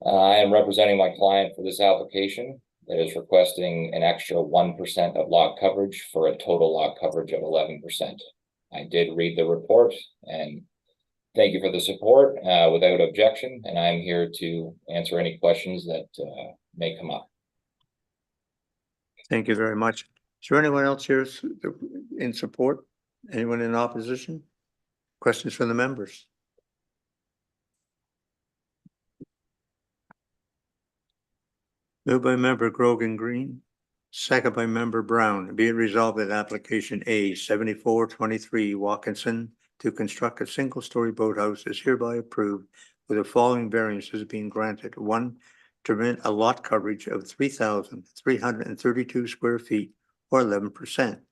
I am representing my client for this application that is requesting an extra 1% of lot coverage for a total lot coverage of 11%. I did read the report and thank you for the support without objection, and I'm here to answer any questions that may come up. Thank you very much. Is there anyone else here in support? Anyone in opposition? Questions from the members? Moved by member Grogan Green, second by member Brown. Be it resolved that application A7423 Watkinson to construct a single-story boathouse is hereby approved with the following variances being granted. 1, to permit a lot coverage of 3,332 square feet or 11%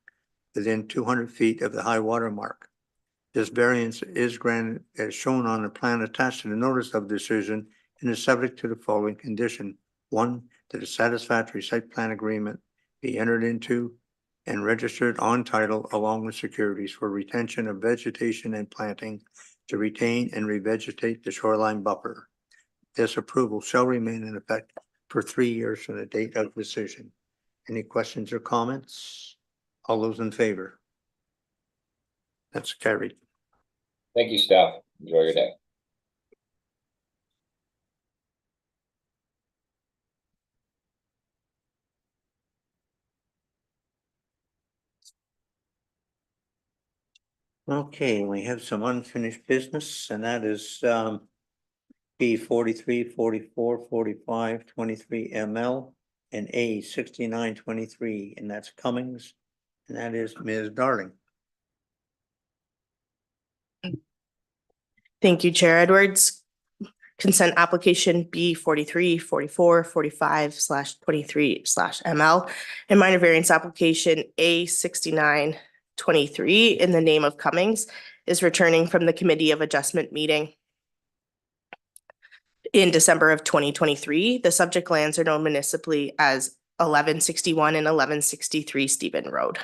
within 200 feet of the high water mark. This variance is granted as shown on the plan attached to the notice of decision and is subject to the following condition. 1, that a satisfactory site plan agreement be entered into and registered on title along with securities for retention of vegetation and planting to retain and revegetate the shoreline buffer. This approval shall remain in effect for 3 years from the date of decision. Any questions or comments? All those in favor? That's carried. Thank you, staff. Enjoy your day. Okay, we have some unfinished business, and that is B 43, 44, 45, 23 ML and A 6923, and that's Cummings, and that is Ms. Darling. Thank you, Chair Edwards. consent application B 43, 44, 45/23/ML, and minor variance application A 6923 in the name of Cummings is returning from the Committee of Adjustment meeting in December of 2023. The subject lands are known municipally as 1161 and 1163 Stephen Road.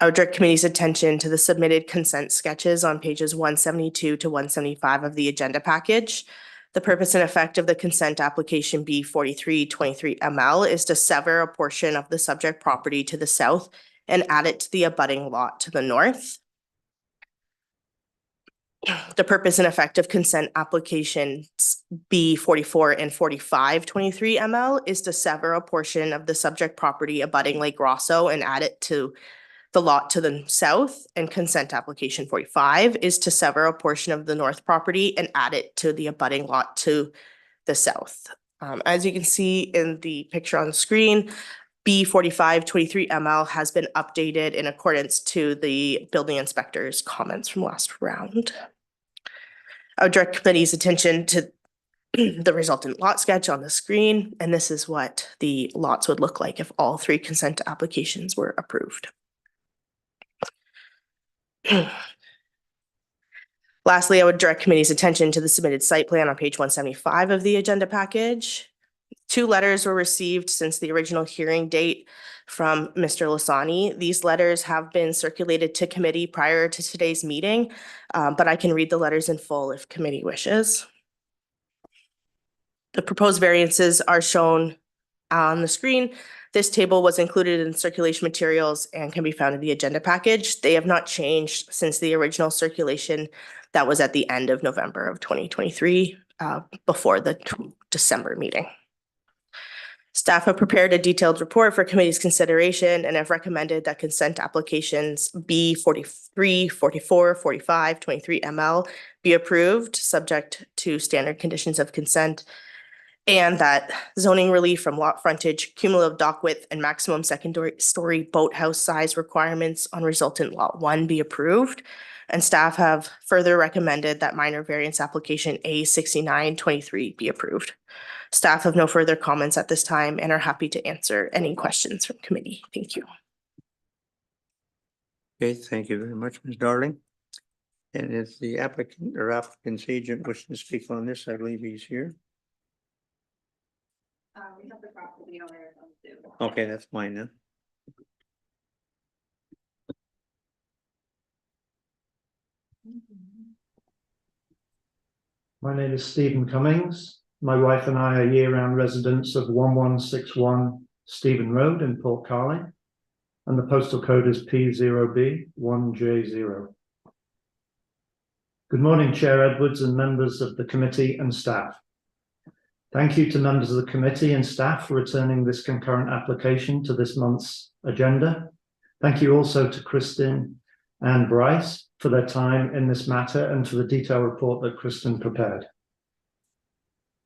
I would direct committee's attention to the submitted consent sketches on pages 172 to 175 of the agenda package. The purpose and effect of the consent application B 4323ML is to sever a portion of the subject property to the south and add it to the abutting lot to the north. The purpose and effect of consent applications B 44 and 4523ML is to sever a portion of the subject property abutting Lake Rosso and add it to the lot to the south, and consent application 45 is to sever a portion of the north property and add it to the abutting lot to the south. As you can see in the picture on the screen, B 4523ML has been updated in accordance to the building inspector's comments from last round. I would direct committee's attention to the resultant lot sketch on the screen, and this is what the lots would look like if all three consent applications were approved. Lastly, I would direct committee's attention to the submitted site plan on page 175 of the agenda package. 2 letters were received since the original hearing date from Mr. Losani. These letters have been circulated to committee prior to today's meeting, but I can read the letters in full if committee wishes. The proposed variances are shown on the screen. This table was included in circulation materials and can be found in the agenda package. They have not changed since the original circulation that was at the end of November of 2023, before the December meeting. Staff have prepared a detailed report for committee's consideration and have recommended that consent applications B 43, 44, 45, 23ML be approved, subject to standard conditions of consent, and that zoning relief from lot frontage, cumulative dock width, and maximum secondary story boathouse size requirements on resultant lot 1 be approved. And staff have further recommended that minor variance application A 6923 be approved. Staff have no further comments at this time and are happy to answer any questions from committee. Thank you. Okay, thank you very much, Ms. Darling. And if the applicant or applicant's agent wishes to speak on this, I believe he's here. We have the property owner. Okay, that's mine then. My name is Stephen Cummings. My wife and I are year-round residents of 1161 Stephen Road in Port Carling, and the postal code is P0B1J0. Good morning, Chair Edwards and members of the committee and staff. Thank you to members of the committee and staff for returning this concurrent application to this month's agenda. Thank you also to Kristen and Bryce for their time in this matter and for the detailed report that Kristen prepared.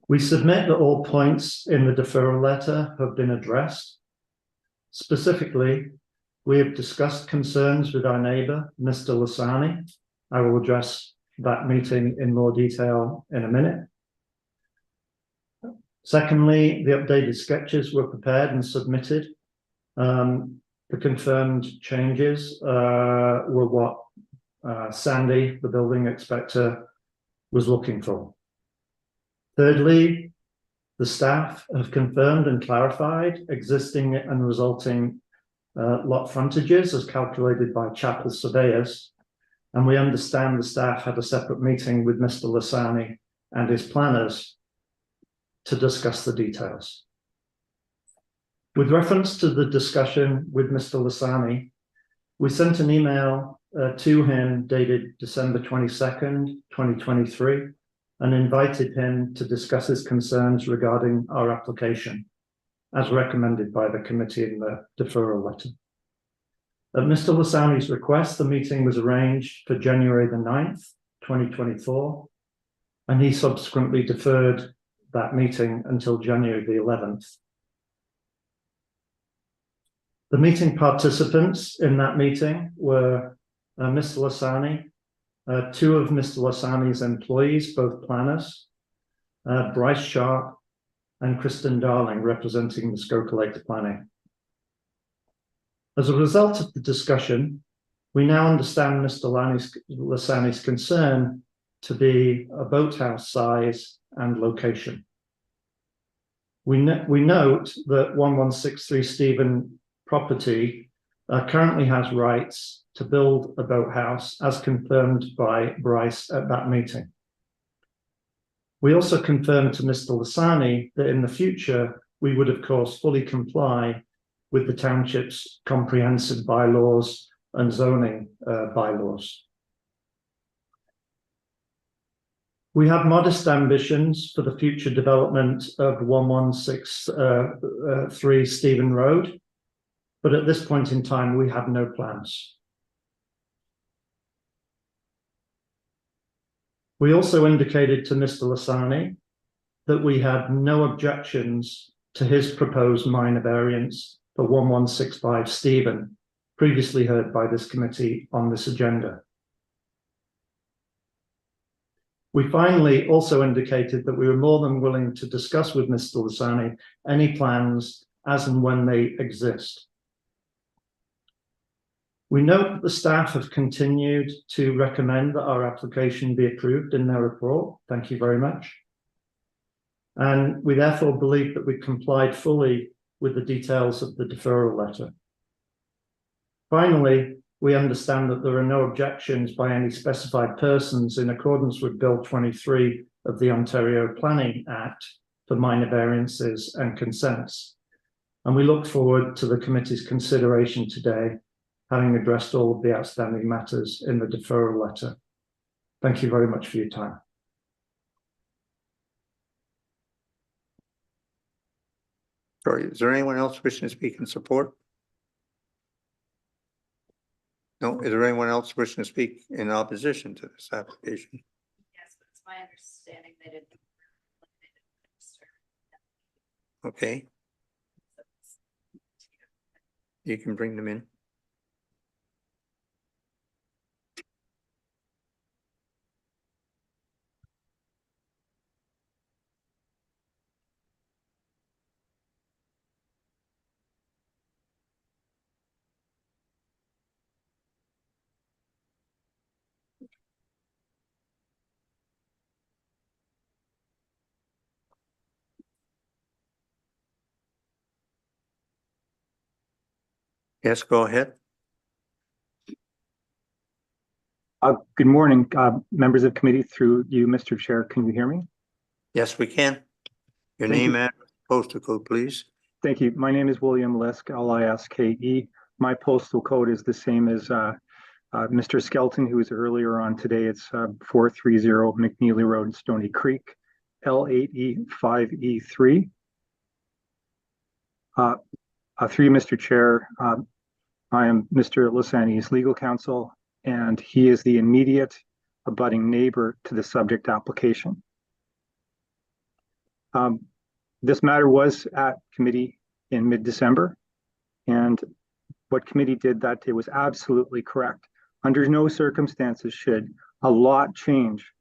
We submit that all points in the deferral letter have been addressed. Specifically, we have discussed concerns with our neighbour, Mr. Losani. I will address that meeting in more detail in a minute. Secondly, the updated sketches were prepared and submitted. The confirmed changes were what Sandy, the building inspector, was looking for. Thirdly, the staff have confirmed and clarified existing and resulting lot frontages as calculated by Chapel surveyors, and we understand the staff had a separate meeting with Mr. Losani and his planners to discuss the details. With reference to the discussion with Mr. Losani, we sent an email to him dated December 22nd, 2023, and invited him to discuss his concerns regarding our application, as recommended by the committee in the deferral letter. At Mr. Losani's request, the meeting was arranged for January the 9th, 2024, and he subsequently deferred that meeting until January the 11th. The meeting participants in that meeting were Mr. Losani, two of Mr. Losani's employees, both planners, Bryce Sharp and Kristen Darling, representing the Muskoka Lake Planning. As a result of the discussion, we now understand Mr. Losani's concern to be a boathouse size and location. We note that 1163 Stephen property currently has rights to build a boathouse as confirmed by Bryce at that meeting. We also confirmed to Mr. Losani that in the future, we would of course fully comply with the township's comprehensive bylaws and zoning bylaws. We have modest ambitions for the future development of 1163 Stephen Road, but at this point in time, we have no plans. We also indicated to Mr. Losani that we had no objections to his proposed minor variance for 1165 Stephen, previously heard by this committee on this agenda. We finally also indicated that we were more than willing to discuss with Mr. Losani any plans as and when they exist. We note that the staff have continued to recommend that our application be approved in their report. Thank you very much. And we therefore believe that we complied fully with the details of the deferral letter. Finally, we understand that there are no objections by any specified persons in accordance with Bill 23 of the Ontario Planning Act for minor variances and consents. And we look forward to the committee's consideration today, having addressed all of the outstanding matters in the deferral letter. Thank you very much for your time. Sorry, is there anyone else wishing to speak in support? No, is there anyone else wishing to speak in opposition to this application? Yes, but it's my understanding that it. Okay. You can bring them in. Yes, go ahead. Good morning, members of committee. Through you, Mr. Chair, can you hear me? Yes, we can. Your Thank name you. and postal code, please. Thank you. My name is William Liske, Liske. My postal code is the same as Mr. Skelton, who was earlier on today. It's 430 McNeely Road, Stony Creek, L8E5E3. Through you, Mr. Chair, I am Mr. Losani's legal counsel, and he is the immediate abutting neighbor to the subject application. This matter was at committee in mid-December, and what committee did that day was absolutely correct. Under no circumstances should a lot change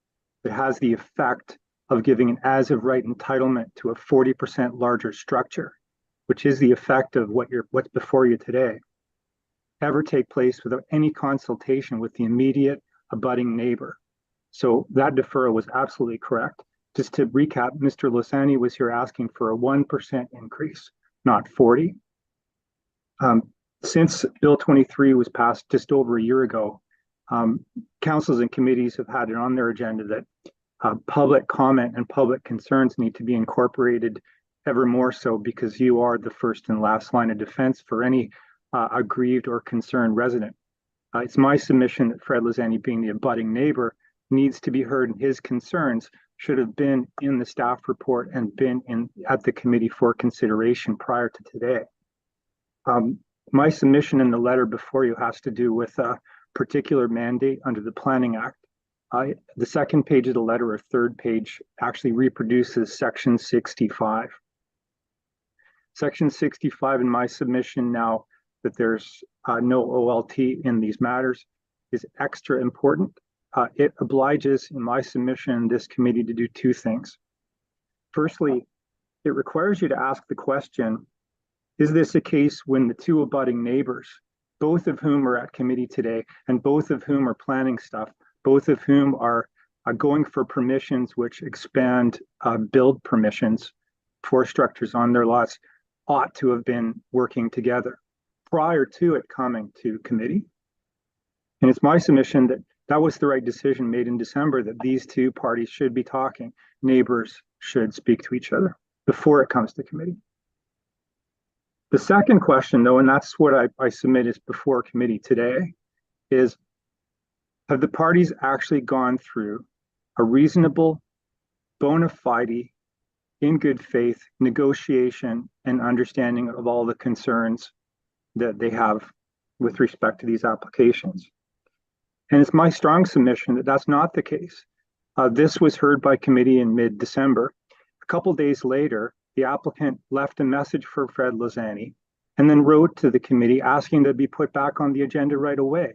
that has the effect of giving an as-of-right entitlement to a 40% larger structure, which is the effect of what's before you today, ever take place without any consultation with the immediate abutting neighbor. So that deferral was absolutely correct. Just to recap, Mr. Losani was here asking for a 1% increase, not 40. Since Bill 23 was passed just over a year ago, councils and committees have had it on their agenda that public comment and public concerns need to be incorporated ever more so, because you are the first and last line of defense for any aggrieved or concerned resident. It's my submission that Fred Losani, being the abutting neighbor, needs to be heard, and his concerns should have been in the staff report and been at the committee for consideration prior to today. My submission in the letter before you has to do with a particular mandate under the Planning Act. The second page of the letter, or third page, actually reproduces section 65. Section 65 in my submission, now that there's no OLT in these matters, is extra important. it obliges in my submission this committee to do two things. Firstly, it requires you to ask the question, is this a case when the two abutting neighbors, both of whom are at committee today and both of whom are planning stuff, both of whom are going for permissions which expand build permissions for structures on their lots, ought to have been working together prior to it coming to committee? And it's my submission that that was the right decision made in December, that these two parties should be talking. Neighbors should speak to each other before it comes to committee. The second question, though, and that's what I submitted before committee today, is have the parties actually gone through a reasonable, bona fide, in good faith negotiation and understanding of all the concerns that they have with respect to these applications? And it's my strong submission that that's not the case. This was heard by committee in mid-December. A couple days later, the applicant left a message for Fred Losani and then wrote to the committee asking to be put back on the agenda right away.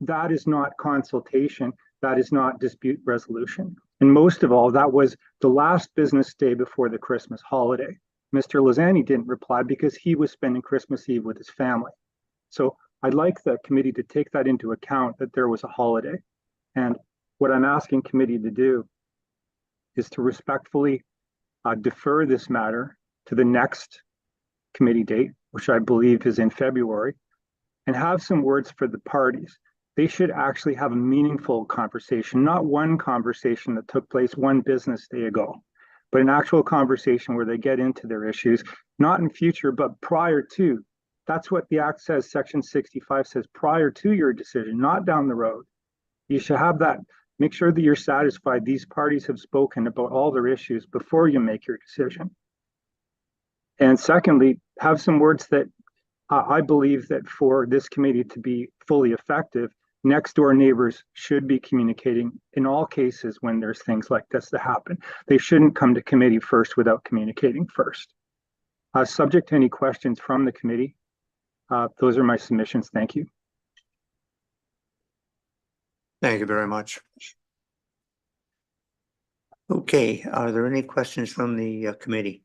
That is not consultation. That is not dispute resolution. And most of all, that was the last business day before the Christmas holiday. Mr. Losani didn't reply because he was spending Christmas Eve with his family. So I'd like the committee to take that into account, that there was a holiday. And what I'm asking committee to do is to respectfully defer this matter to the next committee date, which I believe is in February, and have some words for the parties. They should actually have a meaningful conversation, not one conversation that took place one business day ago, but an actual conversation where they get into their issues, not in future, but prior to. That's what the Act says, Section 65 says, prior to your decision, not down the road. You should have that. Make sure that you're satisfied these parties have spoken about all their issues before you make your decision. And secondly, have some words that I believe that for this committee to be fully effective, next door neighbors should be communicating in all cases when there's things like this that happen. They shouldn't come to committee first without communicating first. Subject to any questions from the committee, those are my submissions. Thank you. Thank you very much. Okay, are there any questions from the committee?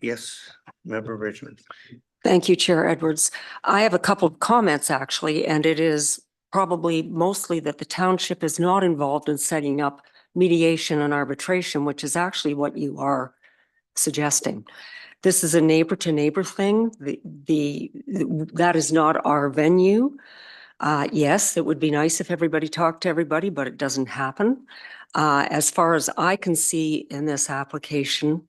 Yes, Member Richmond. Thank you, Chair Edwards. I have a couple of comments actually, and it is probably mostly that the township is not involved in setting up mediation and arbitration, which is actually what you are suggesting. This is a neighbor to neighbor thing. That is not our venue. Yes, it would be nice if everybody talked to everybody, but it doesn't happen. As far as I can see in this application,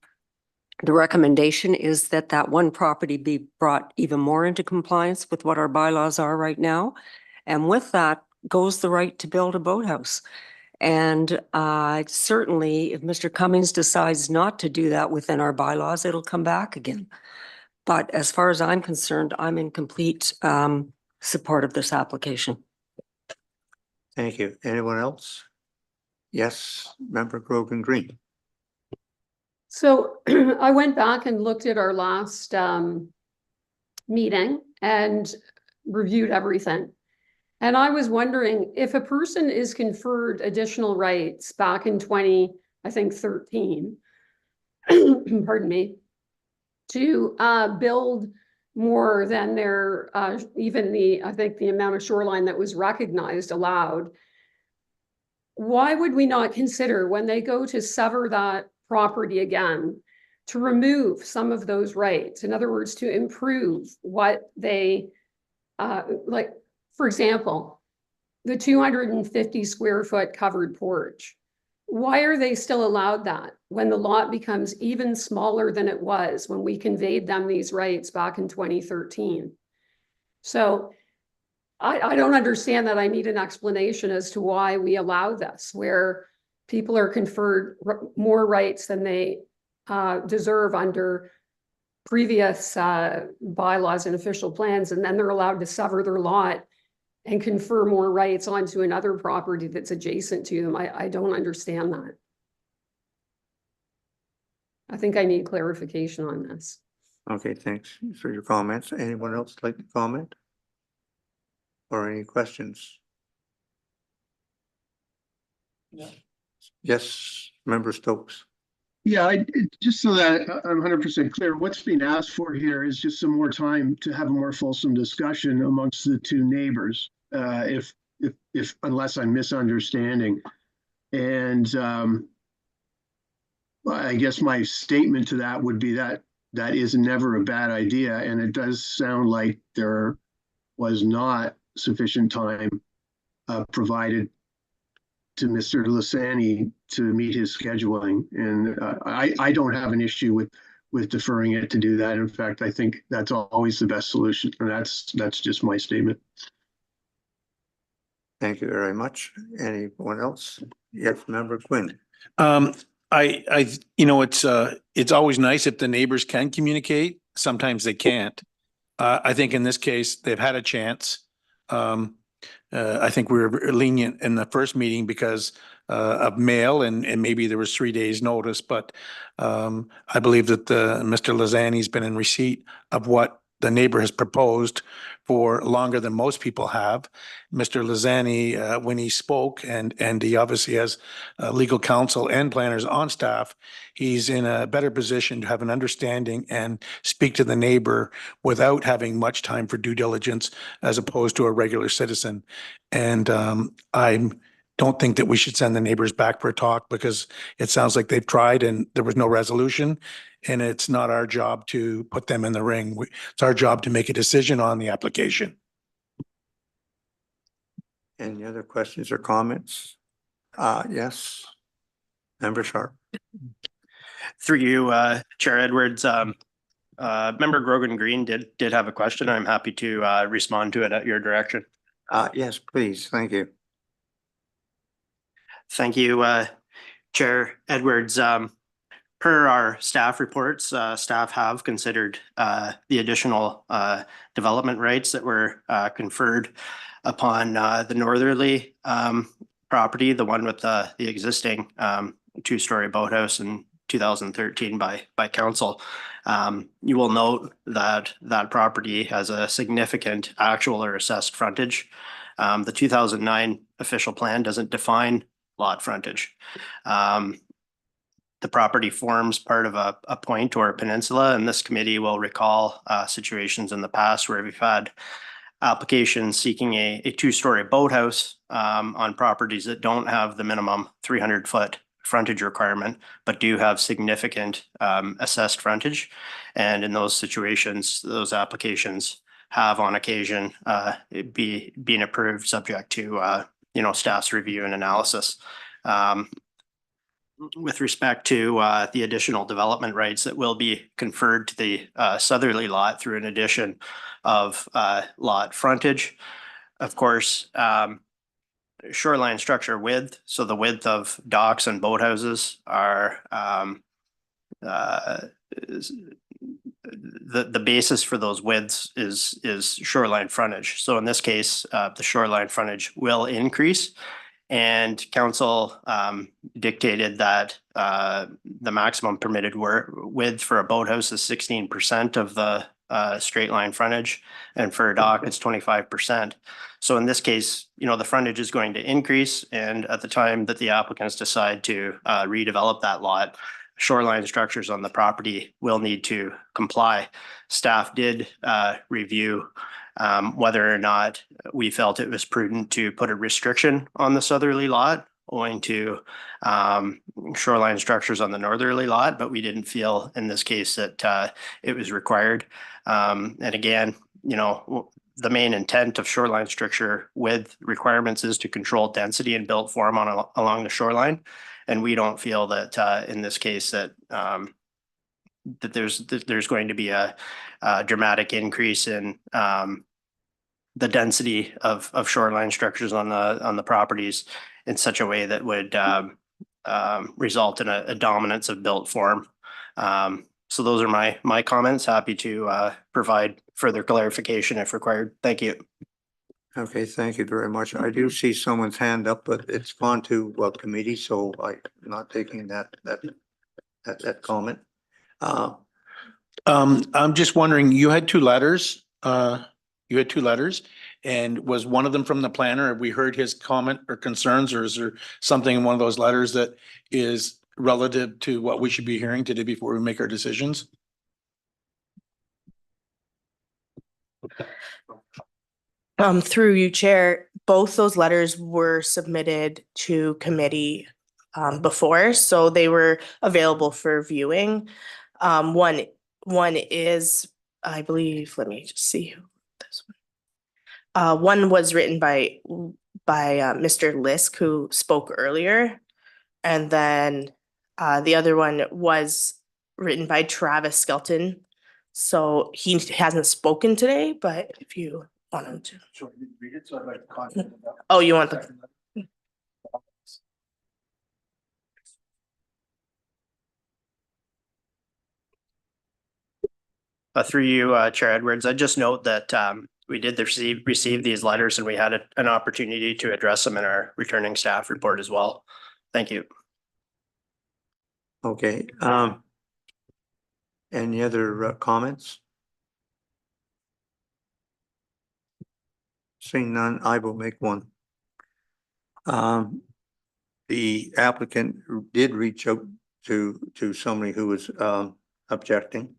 the recommendation is that that one property be brought even more into compliance with what our bylaws are right now. And with that goes the right to build a boathouse. And certainly if Mr. Cummings decides not to do that within our bylaws, it'll come back again. But as far as I'm concerned, I'm in complete support of this application. Thank you. Anyone else? Yes, Member Grogan Green. So I went back and looked at our last meeting and reviewed everything. And I was wondering if a person is conferred additional rights back in 2013, pardon me, to build more than their even I think the amount of shoreline that was recognized allowed. Why would we not consider when they go to sever that property again to remove some of those rights? In other words, to improve what they like, for example, the 250 square foot covered porch. Why are they still allowed that when the lot becomes even smaller than it was when we conveyed them these rights back in 2013? So I don't understand that. I need an explanation as to why we allow this, where people are conferred more rights than they deserve under previous bylaws and official plans, and then they're allowed to sever their lot and confer more rights onto another property that's adjacent to them. I don't understand that. I think I need clarification on this. Okay, thanks for your comments. Anyone else like to comment? Or any questions? Yes, Member Stokes. Yeah, just so that I'm 100% clear, what's being asked for here is just some more time to have a more fulsome discussion amongst the two neighbors, if unless I'm misunderstanding. And I guess my statement to that would be that that is never a bad idea, and it does sound like there was not sufficient time provided to Mr. Losani to meet his scheduling. And I don't have an issue with deferring it to do that. In fact, I think that's always the best solution. And that's just my statement. Thank you very much. Anyone else? Yes, Member Quinn. It's always nice if the neighbors can communicate. Sometimes they can't. I think in this case, they've had a chance. I think we were lenient in the first meeting because of mail and maybe there was 3 days notice, but I believe that Mr. Losani's been in receipt of what the neighbor has proposed for longer than most people have. Mr. Losani, when he spoke, and he obviously has legal counsel and planners on staff, he's in a better position to have an understanding and speak to the neighbor without having much time for due diligence as opposed to a regular citizen. And I don't think that we should send the neighbors back for a talk because it sounds like they've tried and there was no resolution. And it's not our job to put them in the ring. It's our job to make a decision on the application. Any other questions or comments? Yes. Member Sharp. Through you, Chair Edwards, Member Grogan Green did have a question. I'm happy to respond to it at your direction. Yes, please. Thank you. Thank you, Chair Edwards. Per our staff reports, staff have considered the additional development rights that were conferred upon the northerly property, the one with the existing two-story boathouse in 2013 by council. You will note that that property has a significant actual or assessed frontage. The 2009 official plan doesn't define lot frontage. The property forms part of a point or a peninsula, and this committee will recall situations in the past where we've had applications seeking a two-story boathouse on properties that don't have the minimum 300-foot frontage requirement, but do have significant assessed frontage. And in those situations, those applications have on occasion been approved subject to staff's review and analysis. With respect to the additional development rights that will be conferred to the southerly lot through an addition of lot frontage. Of course, shoreline structure width, so the width of docks and boathouses are the basis for those widths is shoreline frontage. So in this case, the shoreline frontage will increase. And council dictated that the maximum permitted width for a boathouse is 16% of the straight line frontage, and for a dock it's 25%. So in this case, the frontage is going to increase, and at the time that the applicants decide to redevelop that lot, shoreline structures on the property will need to comply. Staff did review whether or not we felt it was prudent to put a restriction on the southerly lot owing to shoreline structures on the northerly lot, but we didn't feel in this case that it was required. And again, the main intent of shoreline structure with requirements is to control density and built form along the shoreline. And we don't feel that in this case that there's going to be a dramatic increase in the density of shoreline structures on the properties in such a way that would result in a dominance of built form. So those are my comments. Happy to provide further clarification if required. Thank you. Okay, thank you very much. I do see someone's hand up, but it's gone to committee, so I'm not taking that comment. I'm just wondering, you had two letters. And was one of them from the planner? Have we heard his comment or concerns, or is there something in one of those letters that is relative to what we should be hearing today before we make our decisions? Through you, Chair, both those letters were submitted to committee before, so they were available for viewing. One is, I believe, let me just see who wrote this one. One was written by Mr. Lisk, who spoke earlier, and then the other one was written by Travis Skelton. So he hasn't spoken today, but if you want him to. Oh, you want the. Through you, Chair Edwards, I just note that we did receive these letters and we had an opportunity to address them in our returning staff report as well. Thank you. Okay, any other comments? Seeing none, I will make one. The applicant did reach out to somebody who was objecting.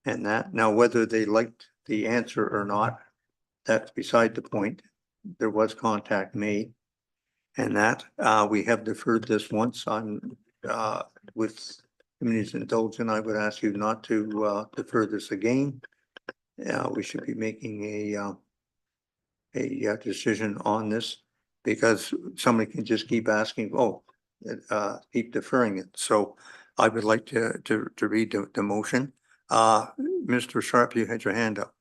And that, now whether they liked the answer or not, that's beside the point. There was contact made. And that we have deferred this once on with committee's indulgence. I would ask you not to defer this again. We should be making a decision on this, because somebody can just keep asking, keep deferring it. So I would like to read the motion. Mr. Sharp, you had your hand up.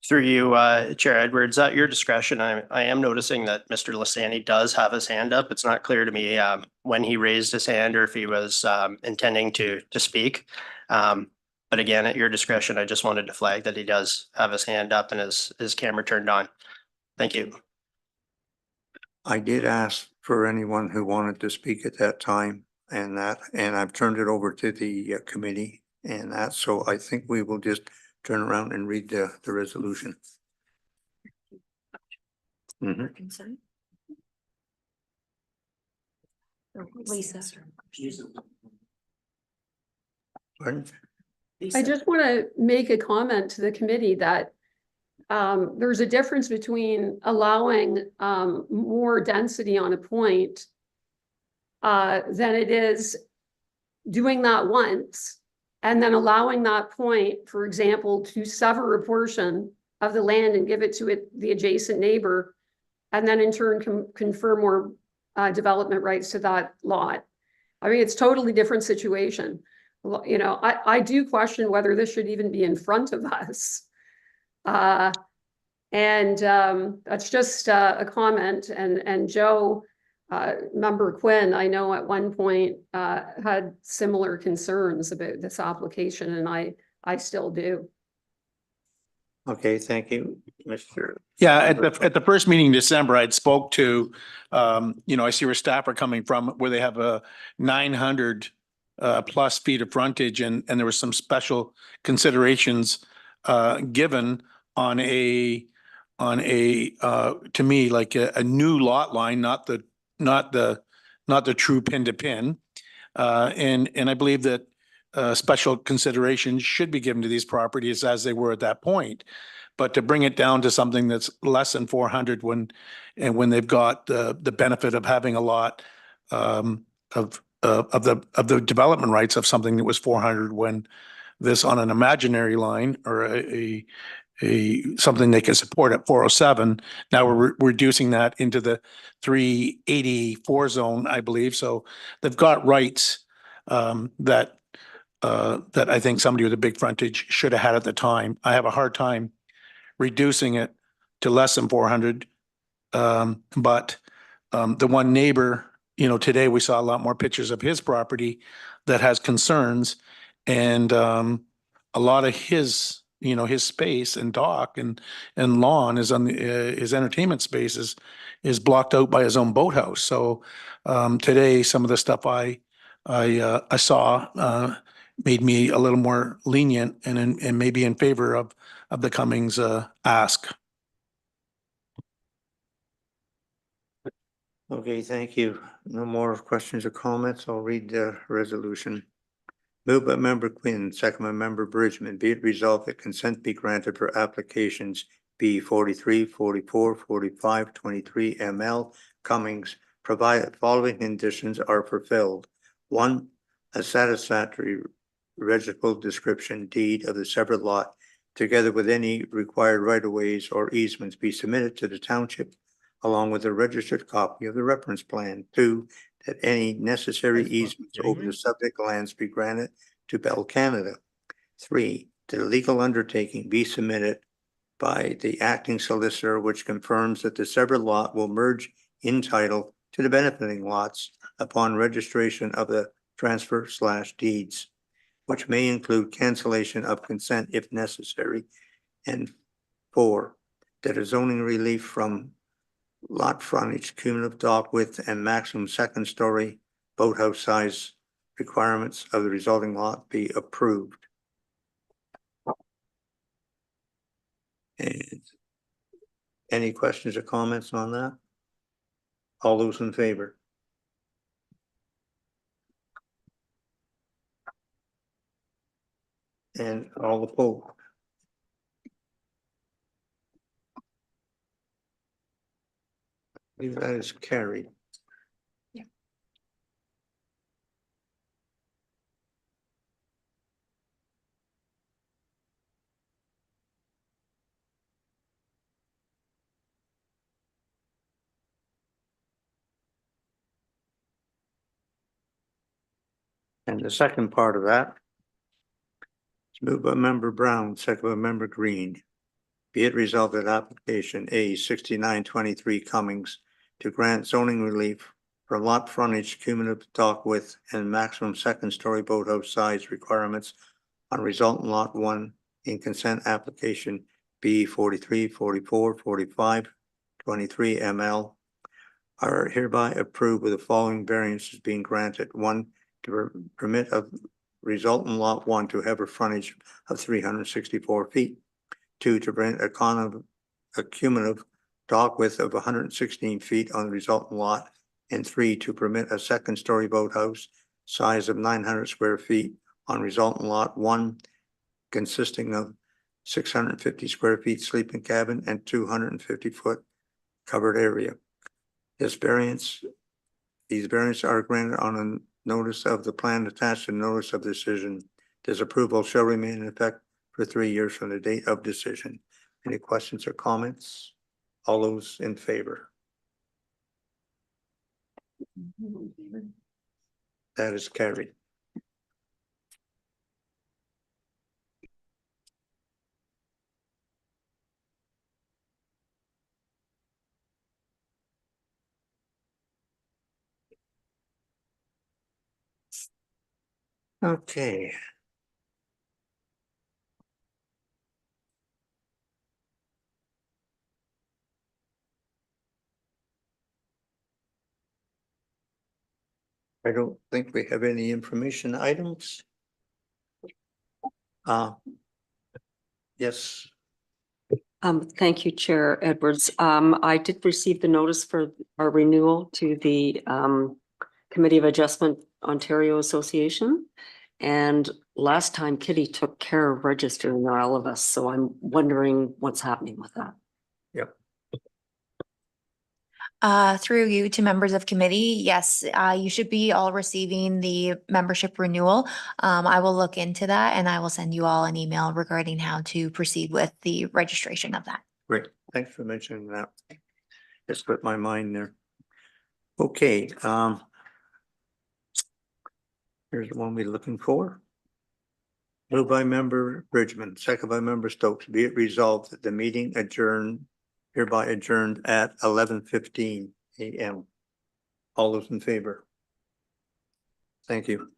Through you, Chair Edwards, at your discretion, I am noticing that Mr. Losani does have his hand up. It's not clear to me when he raised his hand or if he was intending to speak. But again, at your discretion, I just wanted to flag that he does have his hand up and his camera turned on. Thank you. I did ask for anyone who wanted to speak at that time, and I've turned it over to the committee and that, so I think we will just turn around and read the resolution. Lisa. Pardon? I just want to make a comment to the committee that there's a difference between allowing more density on a point than it is doing that once and then allowing that point, for example, to sever a portion of the land and give it to the adjacent neighbor, and then in turn confer more development rights to that lot. I mean, it's totally different situation. You know, I do question whether this should even be in front of us. That's just a comment. And Joe, member Quinn, I know at one point had similar concerns about this application, and I still do. Okay, thank you, Mr. Yeah, at the first meeting in December, I'd spoke to, I see where staff are coming from, where they have a 900 plus feet of frontage, and there was some special considerations given on a to me, like a new lot line, not the true pin to pin. And I believe that special considerations should be given to these properties as they were at that point. But to bring it down to something that's less than 400 when they've got the benefit of having a lot of the development rights of something that was 400, when this on an imaginary line or a something they can support at 407. Now we're reducing that into the 384 zone, I believe. So they've got rights that I think somebody with a big frontage should have had at the time. I have a hard time reducing it to less than 400. But the one neighbor, today we saw a lot more pictures of his property that has concerns, and a lot of his space and dock and lawn is on his entertainment space is blocked out by his own boathouse. So today, some of the stuff I saw made me a little more lenient and maybe in favor of the Cummings ask. Okay, thank you. No more questions or comments. I'll read the resolution. Moved by member Quinn, second by member Bridgman. Be it resolved that consent be granted for applications B 43, 44, 45, 23 ML Cummings, provided following conditions are fulfilled. 1, a satisfactory registrable description deed of the separate lot, together with any required right-of-ways or easements, be submitted to the township, along with a registered copy of the reference plan. 2, that any necessary easements over the subject lands be granted to Bell Canada. 3, that a legal undertaking be submitted by the acting solicitor, which confirms that the severed lot will merge in title to the benefiting lots upon registration of the transfer/deeds, which may include cancellation of consent if necessary. And 4, that a zoning relief from lot frontage, cumulative dock width, and maximum second story boathouse size requirements of the resulting lot be approved. And any questions or comments on that? All those in favor? And all opposed? I believe that is carried. And the second part of that is moved by member Brown, second by member Green. Be it resolved that application A 6923 Cummings to grant zoning relief for lot frontage, cumulative dock width, and maximum second story boathouse size requirements on resultant lot 1 in consent application B 43, 44, 45, 23 ML are hereby approved with the following variances being granted. 1, to permit of resultant lot 1 to have a frontage of 364 feet. 2, to grant a cumulative dock width of 116 feet on the resultant lot. And 3, to permit a second story boathouse size of 900 square feet on resultant lot 1, consisting of 650 square feet sleeping cabin and 250-foot covered area. These variants are granted on a notice of the plan attached to notice of decision. This approval shall remain in effect for 3 years from the date of decision. Any questions or comments? All those in favor? That is carried. Okay. I don't think we have any information items. Yes. Thank you, Chair Edwards. I did receive the notice for our renewal to the Committee of Adjustment Ontario Association. And last time Kitty took care of registering all of us, so I'm wondering what's happening with that. Yep. Through you to members of committee, yes, you should be all receiving the membership renewal. I will look into that and I will send you all an email regarding how to proceed with the registration of that. Great. Thanks for mentioning that. Just put my mind there. Okay. Here's the one we're looking for. Moved by member Bridgman, second by member Stokes. Be it resolved that the meeting hereby adjourned at 11:15 a.m. All those in favor? Thank you.